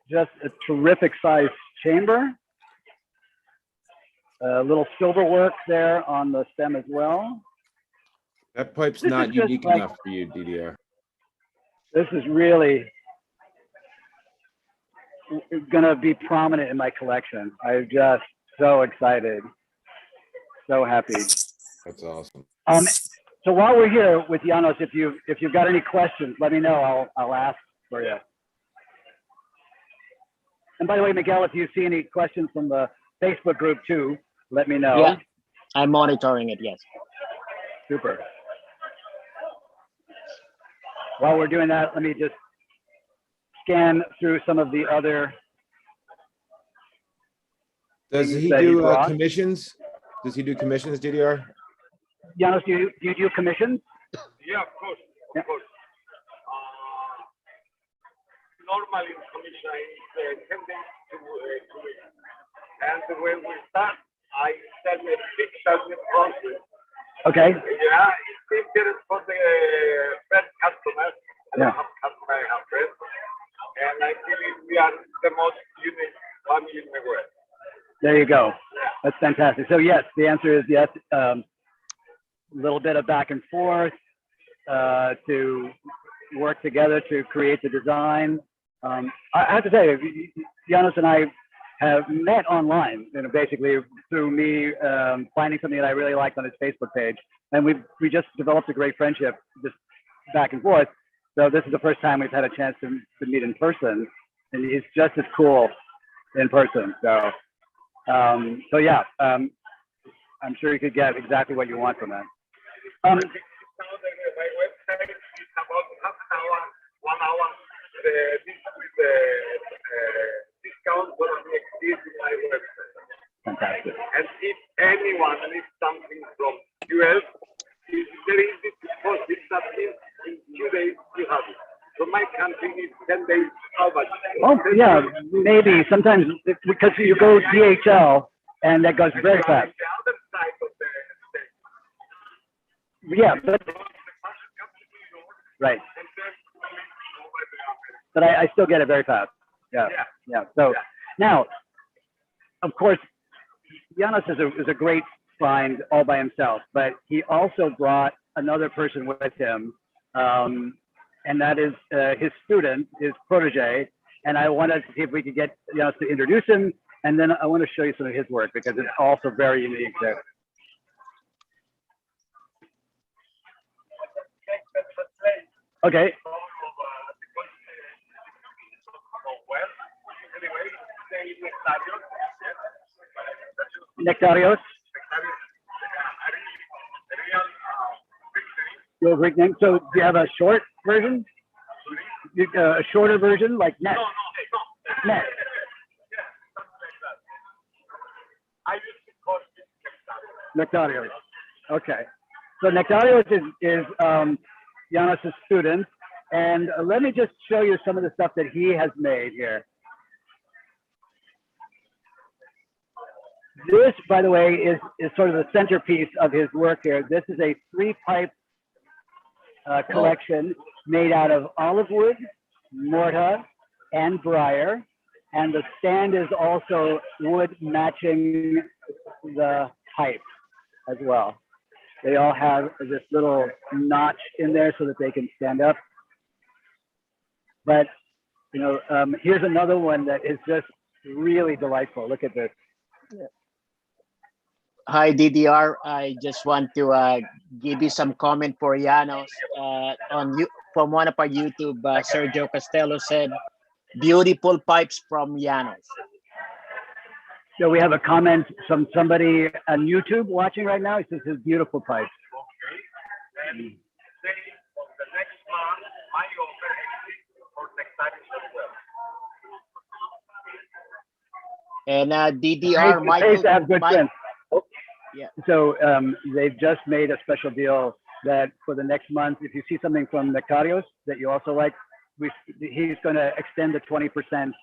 Just a terrific sized chamber. A little silver work there on the stem as well. That pipe's This not is just unique like- enough for you, DDR. This is really gonna be prominent in my collection. I'm just so excited, so happy. That's awesome. So while we're here with Janos, if you've got any questions, let me know. I'll ask for you. And by the way, Miguel, if you see any questions from the Facebook group too, let me know. Yeah, I'm monitoring it. Yes. Super. While we're doing that, let me just scan through some of the other. Does he that he do brought. commissions? Does he do commissions, DDR? Janos, do you do commissions? Yeah, of course, of course. Normally, commission is 10 days to week. And when we start, I sell a fixed process. Okay. Yeah, it's different for the first customer. I don't have customer, I have friends. And I believe we are the most unique family in the world. There you go. That's fantastic. So yes, the answer is yes. A little bit of back and forth to work together to create the design. I have to say, Janos and I have met online, basically through me finding something that I really liked on his Facebook page, and we just developed a great friendship just back and forth. So this is the first time we've had a chance to meet in person, and he's just as cool in person. So yeah, I'm sure you could get exactly what you want from that. My website is about half an hour, 1 hour. This with the discount for the exist in my website. Fantastic. And if anyone needs something from US, it's very easy to post it. That means in 2 days you have it. From my country, it's 10 days. How much? Oh yeah, maybe sometimes because you go DHL and that goes very fast. The other side of the state. Yeah, but right. But I still get it very fast. Yeah. So now, of course, Janos is a great find all by himself, but he also brought another person with him, and that is his student, his protege. And I wanted to see if we could get Janos to introduce him, and then I want to show you some of his work because it's also very unique there. Okay. Nectarios. Your Greek name. So do you have a short version? A shorter version, like net? Net. Nectarios. Okay. So Nectarios is Janos' student. And let me just show you some of the stuff that he has made here. This, by the way, is sort of the centerpiece of his work here. This is a 3-pipe collection made out of olive wood, mortar, and briar. And the stand is also wood matching the pipe as well. They all have this little notch in there so that they can stand up. But, here's another one that is just really delightful. Look at this. Hi, DDR. I just want to give you some comment for Janos. From one of our YouTube, Sergio Costello said, "Beautiful pipes from Janos." So we have a comment from somebody on YouTube watching right now. He says his beautiful pipes. And say on the next month, my offer exists for Nectarios as well. And DDR, Pays to have good friends. Yeah. So they've just made a special deal that for the next month, if you see something from Nectarios that you also like, he's going to extend the 20%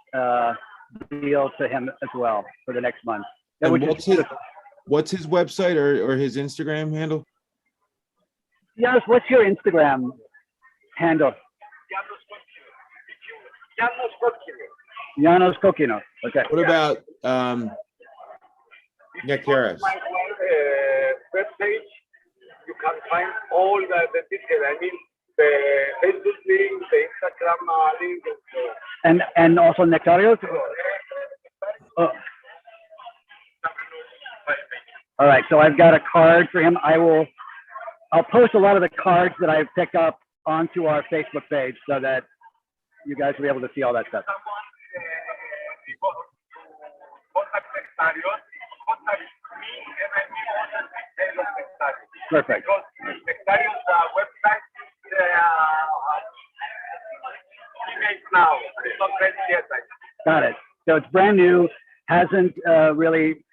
deal to him as well for the next month. And Which what's his website or his Instagram handle? Janos, what's your Instagram handle? Janos Kokino. Okay. What about Nectarios? My web page, you can find all the details. I mean, the Facebook link, the Instagram link, and so on. And also Nectarios? Oh. All right, so I've got a card for him. I'll post a lot of the cards that I've picked up onto our Facebook page so that you guys will be able to see all that stuff. Perfect. Got it. So it's brand new, hasn't really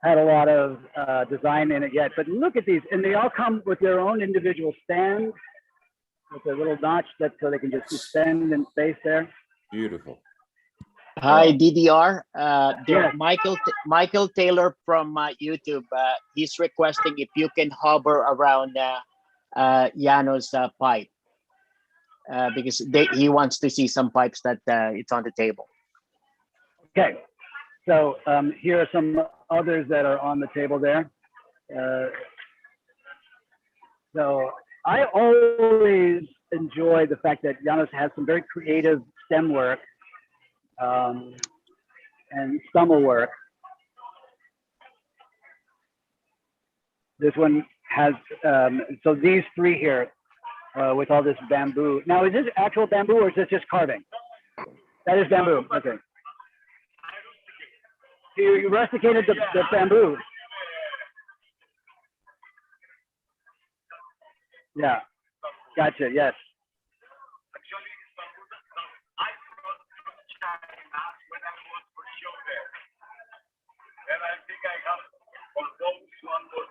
had a lot of design in it yet, but look at these, and they all come with their own individual stand with a little notch so they can just suspend in space there. Beautiful. Hi, DDR. Yes. Michael Taylor from YouTube. He's requesting if you can hover around Janos' pipe because he wants to see some pipes that it's on the table. Okay. So here are some others that are on the table there. So I always enjoy the fact that Janos has some very creative stem work and stumble work. This one has, so these three here with all this bamboo. Now, is this actual bamboo or is this just carving? That is bamboo, okay. You rusticated the bamboo. Yeah, gotcha, yes. And I think I have for those one was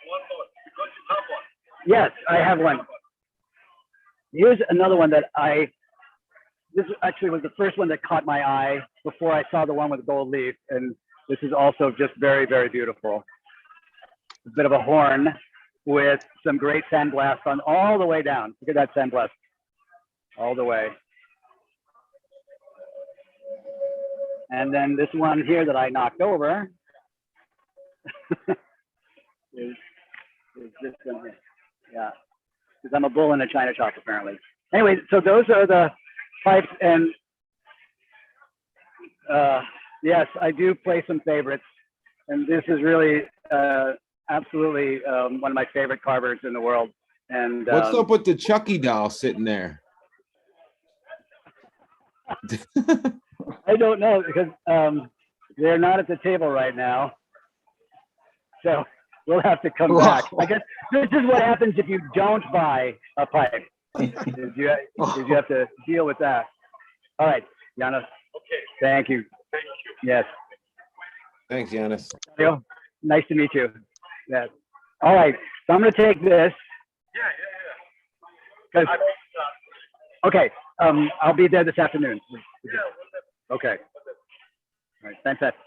one more because you have one. Yes, I have one. Here's another one that this actually was the first one that caught my eye before I saw the one with gold leaf, and this is also just very, very beautiful. A bit of a horn with some great sandblast on all the way down. Look at that sandblast all the way. And then this one here that I knocked over is this one here. Yeah, because I'm a bull in a china shop apparently. Anyway, so those are the pipes, and yes, I do play some favorites, and this is really absolutely one of my favorite carvers in the world. And what's up with the Chucky doll sitting there? I don't know because they're not at the table right now, so we'll have to come back. I guess this is what happens if you don't buy a pipe. You have to deal with that. All right, Janos. Okay. Thank you. Thank you. Yes. Thanks, Janos. Nice to meet you. Yes. All right. So I'm going to take this. Yeah. Okay. I'll be there this afternoon. Okay. All right. Fantastic.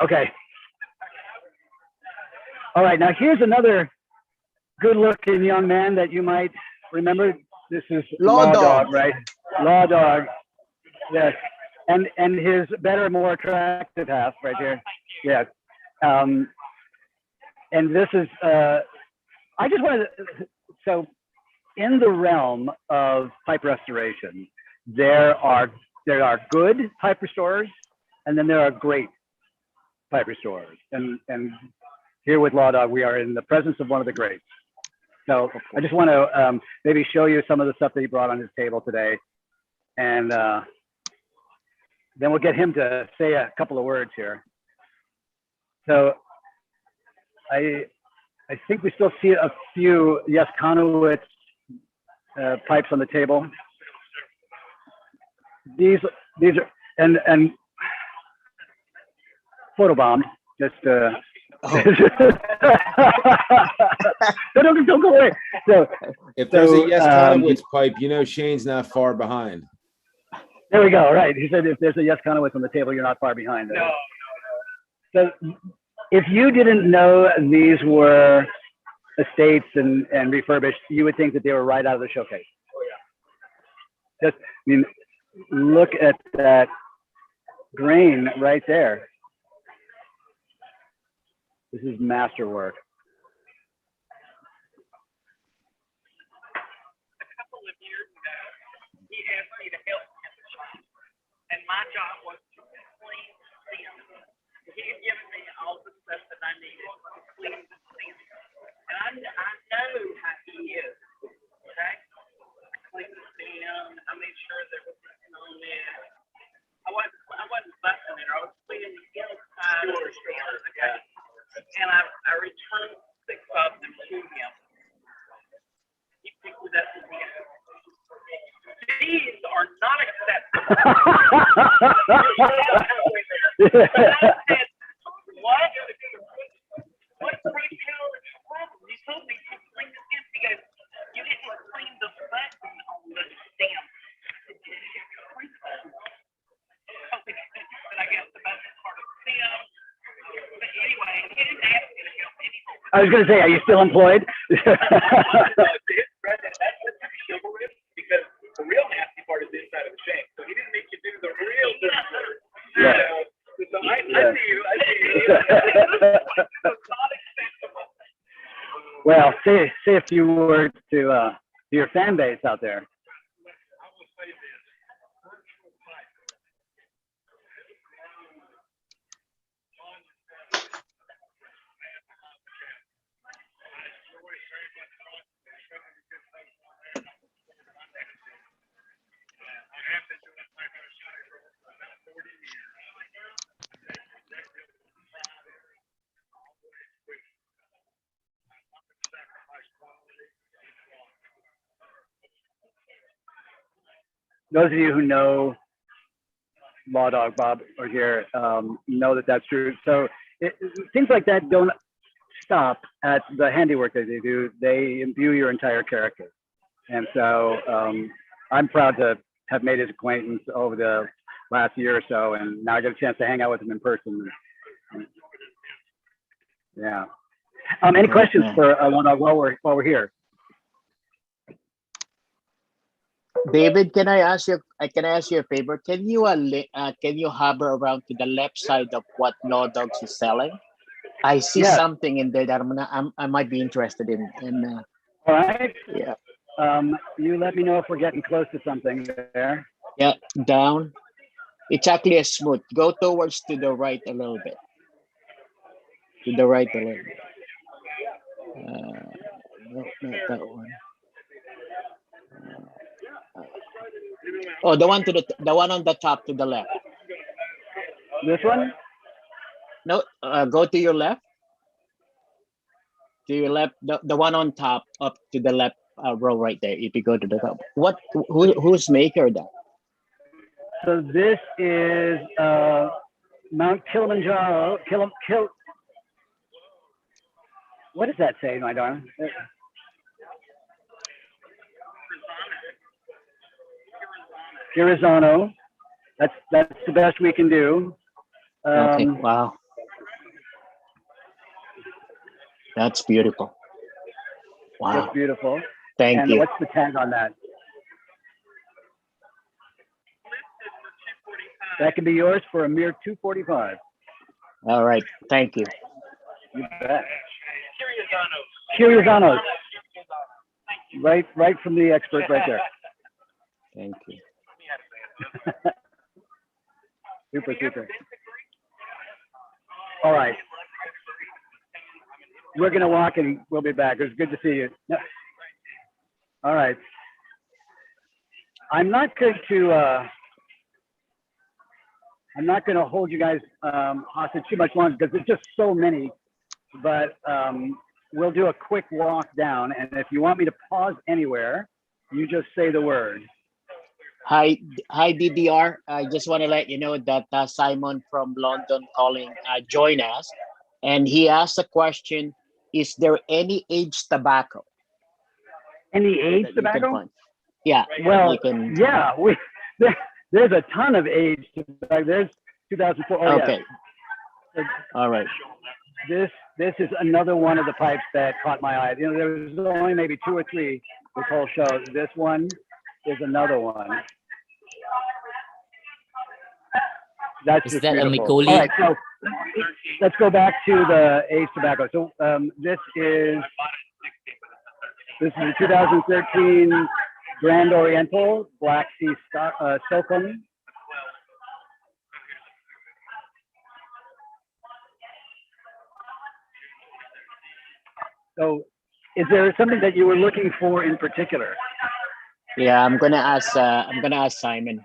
Okay. All right. Now here's another good-looking young man that you might remember. This is Law Dog, right? Law Dog. Yes. And his better, more attractive half right here. Yes. And this is, I just wanted to, so in the realm of pipe restoration, there are good pipe restorers, and then there are great pipe restorers. And here with Law Dog, we are in the presence of one of the greats. So I just want to maybe show you some of the stuff that he brought on his table today. And then we'll get him to say a couple of words here. So I think we still see a few Jaskanowicz pipes on the table. these are and photobombed. Just don't go away. So If there's a Yes um, Conowitz pipe, you know Shane's not far behind. there we go. Right. He said if there's a Yes Conowitz on the table, you're not far behind. No. So if you didn't know these were estates and refurbished, you would think that they were right out of the showcase. Oh yeah. Just, I mean, look at that grain right there. This is masterwork. A couple of years ago, he asked me to help him, and my job was to clean them. He had given me all the stuff that I needed to clean the stem. And I know how he is. Okay? I cleaned the stem. I made sure there was nothing on there. I wasn't busting it. I was cleaning the inside of the stem. Okay? And I returned 6 of them to him. He picked it up again. These are not acceptable. What? What Rachel? You told me to clean the stem. He goes, you didn't clean the button on the stem. But I guess the button part of the stem. But anyway, he didn't ask me to help anymore. I was going to say, are you still employed? Chivalrous, because the real nasty part is the inside of the shank. So he didn't make you do the real dirty work. Yeah. So I see you. I see you. It's not acceptable. Well, say a few words to your fan base out there. Those of you who know Law Dog Bob or here know that that's true. So things like that don't stop at the handiwork that they do. They imbue your entire character. And so I'm proud to have made his acquaintance over the last year or so, and now I get a chance to hang out with him in person. Yeah. Any questions for Law Dog while we're here? David, can I ask you a favor? Can you hover around to the left side of what Law Dogs is selling? I see something in there that I might be interested in. All right. Yeah. You let me know if we're getting close to something there. Yeah, down. It's actually a smooth. Go towards to the right a little bit. To the right a little bit. No, not that one. Oh, the one on the top to the left. This one? No, go to your left. To your left, the one on top, up to the left row right there. If you go to the top, whose maker that? So this is Mount Kilimanjaro. What does that say, my darling? Arizona. That's the best we can do. Okay. Wow. That's beautiful. Wow. That's beautiful. Thank you. What's the tag on that? That can be yours for a mere $245. All right. Thank you. You bet. Curiosano's. Right from the expert right there. Thank you. Super. All right. We're going to walk and we'll be back. It's good to see you. All right. I'm not going to hold you guys hostage too much longer because there's just so many, but we'll do a quick walk down. And if you want me to pause anywhere, you just say the word. Hi, DDR. I just want to let you know that Simon from London calling join us, and he asked a question: is there any aged tobacco? Any aged that you can tobacco? find? Yeah. Well, you can. yeah, there's a ton of aged tobacco. There's 2004. Oh, Okay. yeah. All right. This is another one of the pipes that caught my eye. You know, there was only maybe 2 or 3 this whole show. This one is another one. That's Is just that a beautiful. Mikoli? All right, so let's go back to the aged tobacco. So this is a 2013 Grand Oriental Black Sea Silken. So, is there something that you were looking for in particular? Yeah, I'm gonna ask Simon.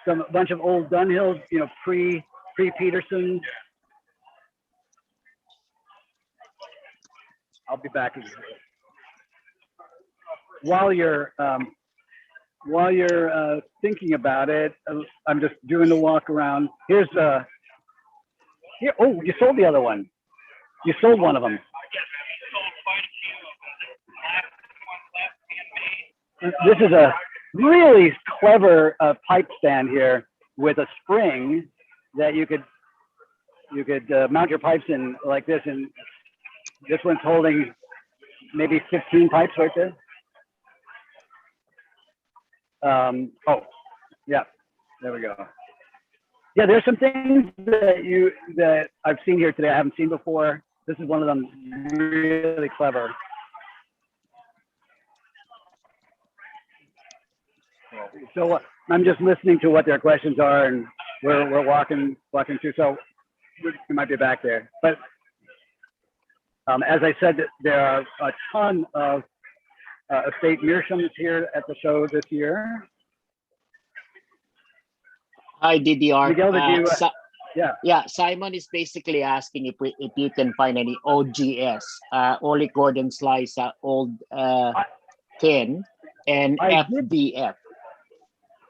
Some bunch of old Dunhills, you know, pre Peterson. I'll be back while you're thinking about it. I'm just doing the walk around. Here's here. Oh, you sold the other one. You sold one of them. This is a really clever pipe stand here with a spring that you could mount your pipes in like this, and this one's holding maybe 15 pipes right there. Oh, yeah, there we go. Yeah, there's some things that I've seen here today I haven't seen before. This is one of them, really clever. So I'm just listening to what their questions are, and we're walking through. So you might be back there, but as I said, there are a ton of estate meerschaums here at the show this year. Hi, DDR. Miguel, did you? Yeah. Simon is basically asking if you can find any OGS, Oli Gordon Slice, old tin, and FDF.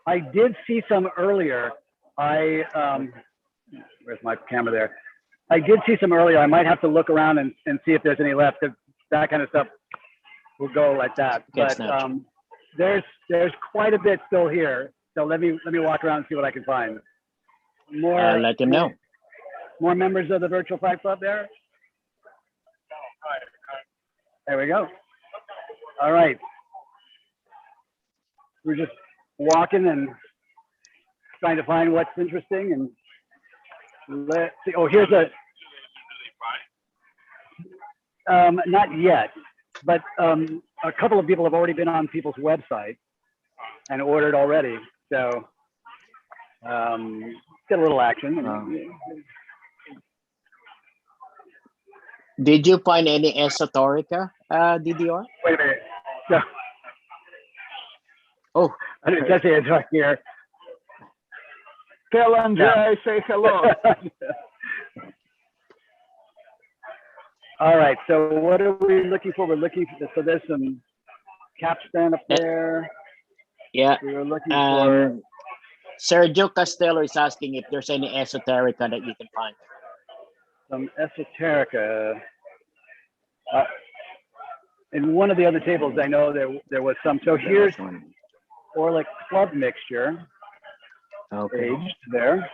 I did see some earlier. Where's my camera there? I did see some earlier. I might have to look around and see if there's any left, because that kind of stuff will go like that. But there's quite a bit still here. So let me walk around and see what I can find. More. Let him know. More members of the Virtual Pipe Club there. There we go. All right. We're just walking and trying to find what's interesting, and let's see. Oh, here's not yet, but a couple of people have already been on people's website and ordered already. So get a little action. Did you find any esoterica, DDR? Wait a minute. No. Oh, it does say it's right here. Tell Andre I say hello. All right. So what are we looking for? We're looking for. So there's some capstan up there. Yeah. We were looking for. Sergio Castello is asking if there's any esoterica that you can find. Some esoterica. In one of the other tables, I know there was some. So here's Orlick Club mixture. Okay. Aged there.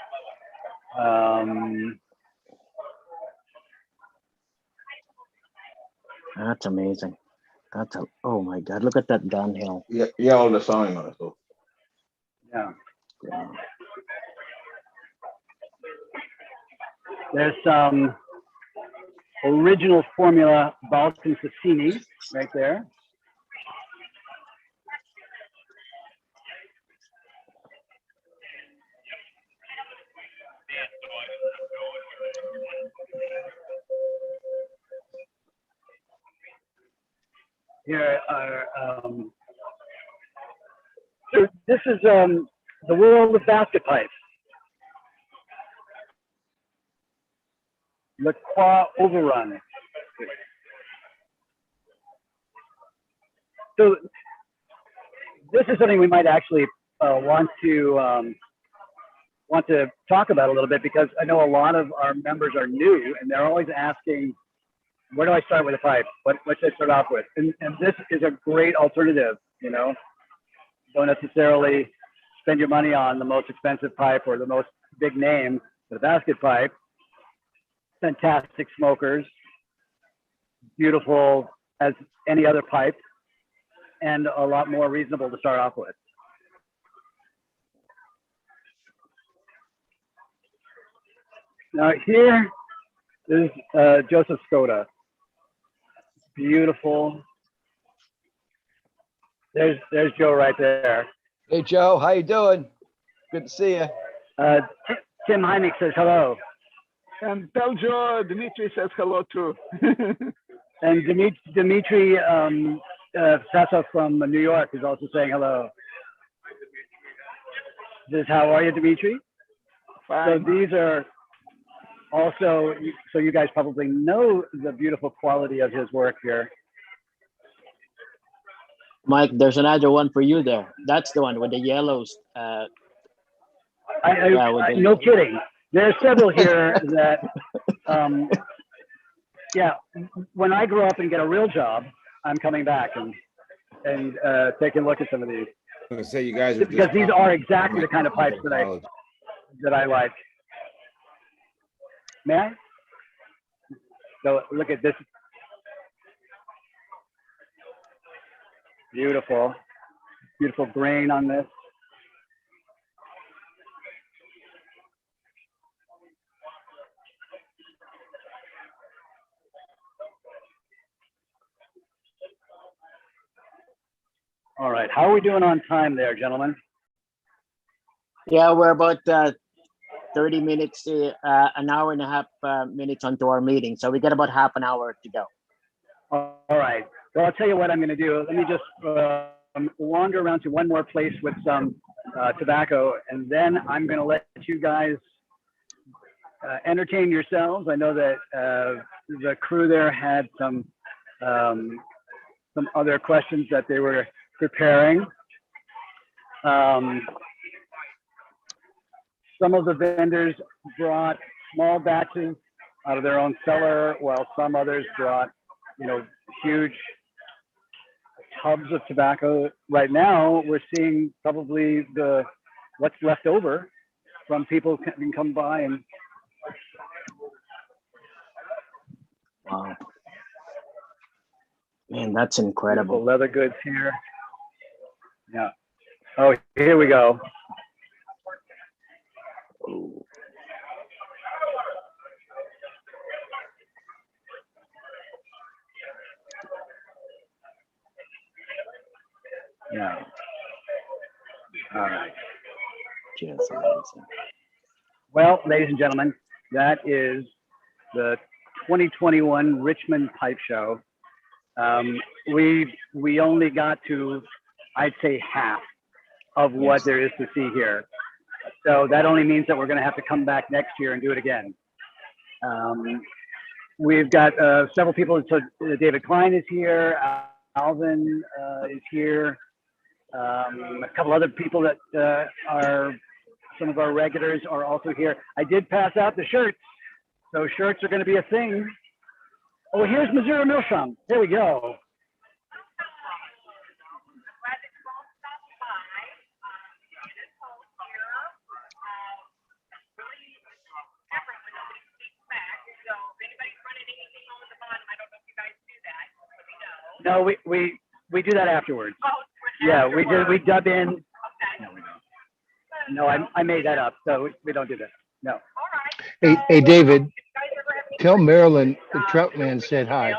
That's amazing. Oh my God! Look at that downhill. Yeah, all the song on it. So. Yeah. There's some original formula Balkan Sassini right there. Here are, so this is the world of basket pipes. Le Croix Overrun. So this is something we might actually want to talk about a little bit, because I know a lot of our members are new and they're always asking, where do I start with a pipe? What should I start off with? And this is a great alternative, you know. Don't necessarily spend your money on the most expensive pipe or the most big name, the basket pipe. Fantastic smokers, beautiful as any other pipe, and a lot more reasonable to start off with. Now here is Joseph Skoda. Beautiful. There's Joe right there. Hey, Joe, how you doing? Good to see you. Tim Heinick says hello. And tell Joe Dimitri says hello too. And Dimitri Sasa from New York is also saying hello. Says, how are you, Dimitri? Fine. So these are also, so you guys probably know the beautiful quality of his work here. Mike, there's another one for you there. That's the one with the yellows. No kidding. There are several here that, yeah, when I grow up and get a real job, I'm coming back and taking a look at some of these. I'm gonna say you guys are because these are exactly the kind of pipes that I like. May I? So look at this. Beautiful, beautiful grain on this. All right, how are we doing on time there, gentlemen? Yeah, we're about 30 minutes, an hour and a half minutes onto our meeting. So we got about half an hour to go. All right. Well, I'll tell you what I'm going to do. Let me just wander around to one more place with some tobacco, and then I'm going to let you guys entertain yourselves. I know that the crew there had some other questions that they were preparing. Some of the vendors brought small batches out of their own cellar, while some others brought, you know, huge tubs of tobacco. Right now, we're seeing probably what's left over from people can come by and. Wow. Man, that's incredible. The leather goods here. Yeah. Oh, here we go. Ooh. Yeah. All right. Just amazing. Well, ladies and gentlemen, that is the 2021 Richmond Pipe Show. We only got to, I'd say, half of what there is to see here. So that only means that we're going to have to come back next year and do it again. We've got several people. So David Klein is here. Alvin is here. A couple other people that are some of our regulars are also here. I did pass out the shirts, so shirts are going to be a thing. Oh, here's Missouri Milsham. There we go. No, we do that afterwards. Yeah, we dub in. No, I made that up, so we don't do that. No. Hey, David, tell Marilyn the Troutman said hi.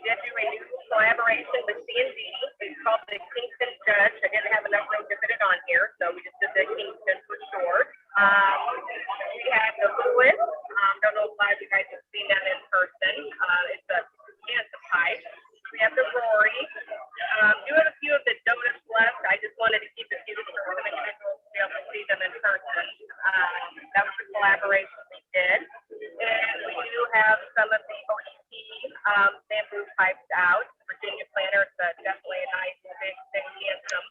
did do a new collaboration with C&D. It's called the Kingston Judge. I didn't have enough room to fit it on here, so we just did the Kingston for short. We had the Lewis. Don't know if a lot of you guys have seen them in person. It's a pipe. We have the Rory. Do have a few of the donuts left. I just wanted to keep a few for some individuals to be able to see them in person. That was the collaboration we did. And we do have some of the OEP bamboo pipes out. Virginia Planner, it's definitely a nice, big, handsome.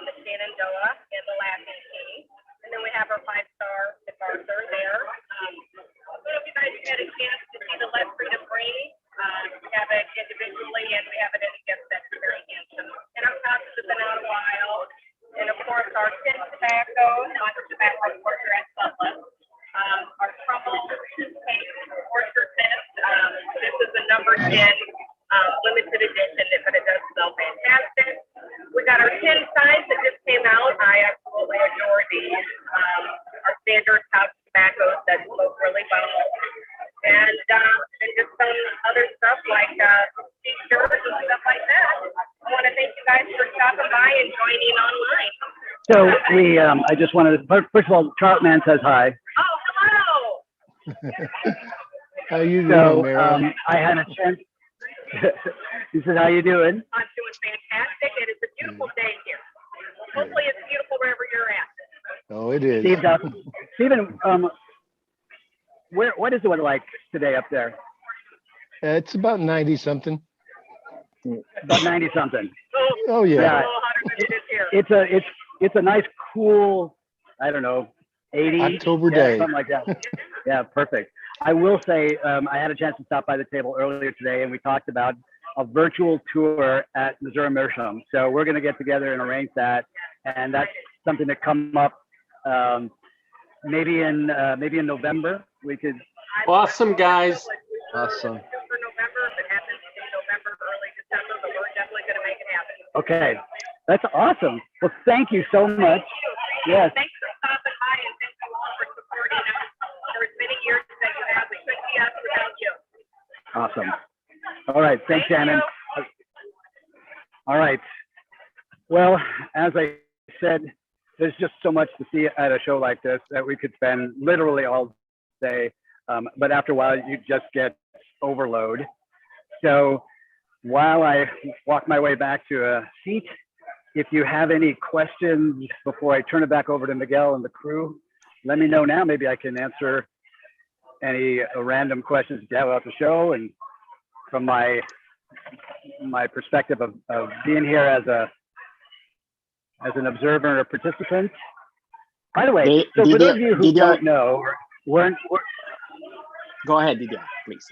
The Shenandoah and the Laughing King. And then we have our 5-star MacArthur there. I don't know if you guys had a chance to see the Let Freedom Ring. We have it individually and we have it in a gift that's very handsome. And our pouches have been out a while. And of course, our tin tobacco, not the tobacco, of course, are at Sutliff. Our Trouble cake, orchard mist. This is a number 10 limited edition, but it does smell fantastic. We got our tin size that just came out. I absolutely adore these. Our standard pouch tobaccos that smoke really well. And just some other stuff like t-shirts and stuff like that. I want to thank you guys for stopping by and joining online. So I just wanted to, first of all, Troutman says hi. Oh, hello. How you doing, So Mary? I had a chance. He said, how you doing? I'm doing fantastic. It is a beautiful day here. Hopefully it's beautiful wherever you're at. Oh, it is. Stephen, what is the weather like today up there? It's about 90 something. About 90 something. Oh yeah. It's a nice cool, I don't know, 80 October day. something like that. Yeah, perfect. I will say I had a chance to stop by the table earlier today, and we talked about a virtual tour at Missouri Meerschaum. So we're going to get together and arrange that, and that's something to come up maybe in November. We could. Awesome, guys. Awesome. Okay, that's awesome. Well, thank you so much. Yes. Thanks for stopping by and thank you all for supporting us for as many years that you have. We couldn't be us without you. Awesome. All right. Thanks, Shannon. All right. Well, as I said, there's just so much to see at a show like this that we could spend literally all day. But after a while, you just get overload. So while I walk my way back to a seat, if you have any questions before I turn it back over to Miguel and the crew, let me know now. Maybe I can answer any random questions you have about the show, and from my perspective of being here as an observer or participant. By the way, so for those of you who don't know, go ahead, Didier, please.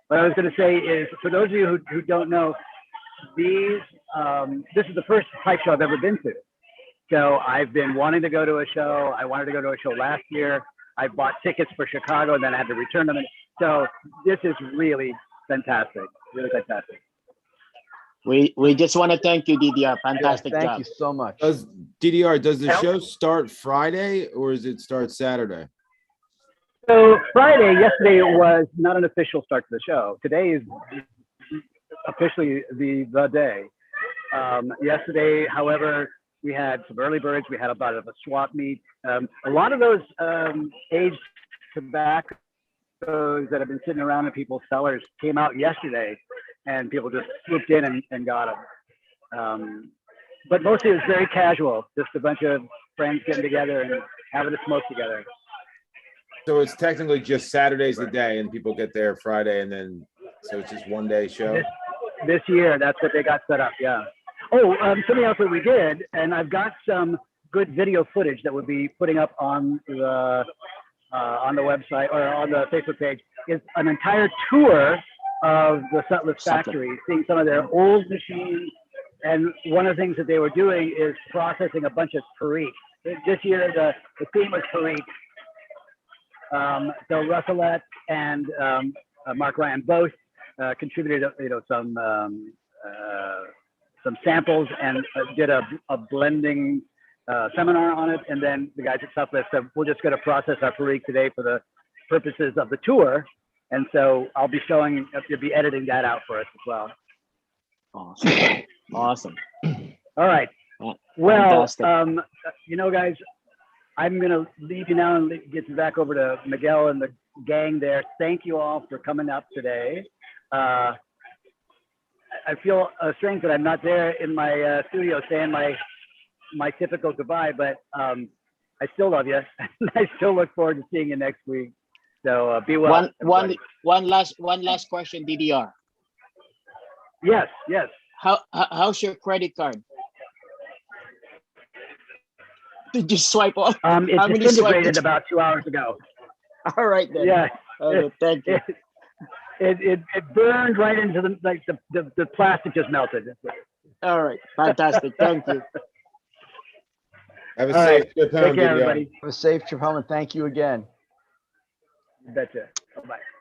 What I was going to say is, for those of you who don't know, this is the first pipe show I've ever been to. So I've been wanting to go to a show. I wanted to go to a show last year. I bought tickets for Chicago, and then I had to return them. So this is really fantastic, really fantastic. We just want to thank you, Didier. Fantastic Thank job. you so much. Does the show start Friday or does it start Saturday? So yesterday was not an official start to the show. Today is officially the day. Yesterday, however, we had some early birds. We had about a swap meet. A lot of those aged tobaccos that have been sitting around in people's cellars came out yesterday, and people just swooped in and got them. But mostly it was very casual, just a bunch of friends getting together and having a smoke together. So it's technically just Saturday's the day and people get there Friday, and then so it's just one day show. This year, that's what they got set up. Yeah. Oh, something else that we did, and I've got some good video footage that we'll be putting up on the website or on the Facebook page, is an entire tour of the Sutliff factory, seeing some of their old machines. And one of the things that they were doing is processing a bunch of Perique. This year, the theme was Perique. So Russelette and Mark Ryan both contributed, some samples and did a blending seminar on it. And then the guys at Sutliff said, we're just going to process our Perique today for the purposes of the tour. And so I'll be editing that out for us as well. Awesome. Awesome. All right. Well, guys, I'm going to leave you now and get you back over to Miguel and the gang there. Thank you all for coming up today. I feel strange that I'm not there in my studio saying my typical goodbye, but I still love you. I still look forward to seeing you next week. So be well. One last question, DDR. Yes. How's your credit card? Did you swipe off? It disintegrated about 2 hours ago. All right then. Yeah. Okay, thank you. It burned right into the plastic just melted. All right, fantastic. Thank you. Have a safe trip home. Take care, everybody. Have a safe trip home, and thank you again. Betcha. Bye-bye.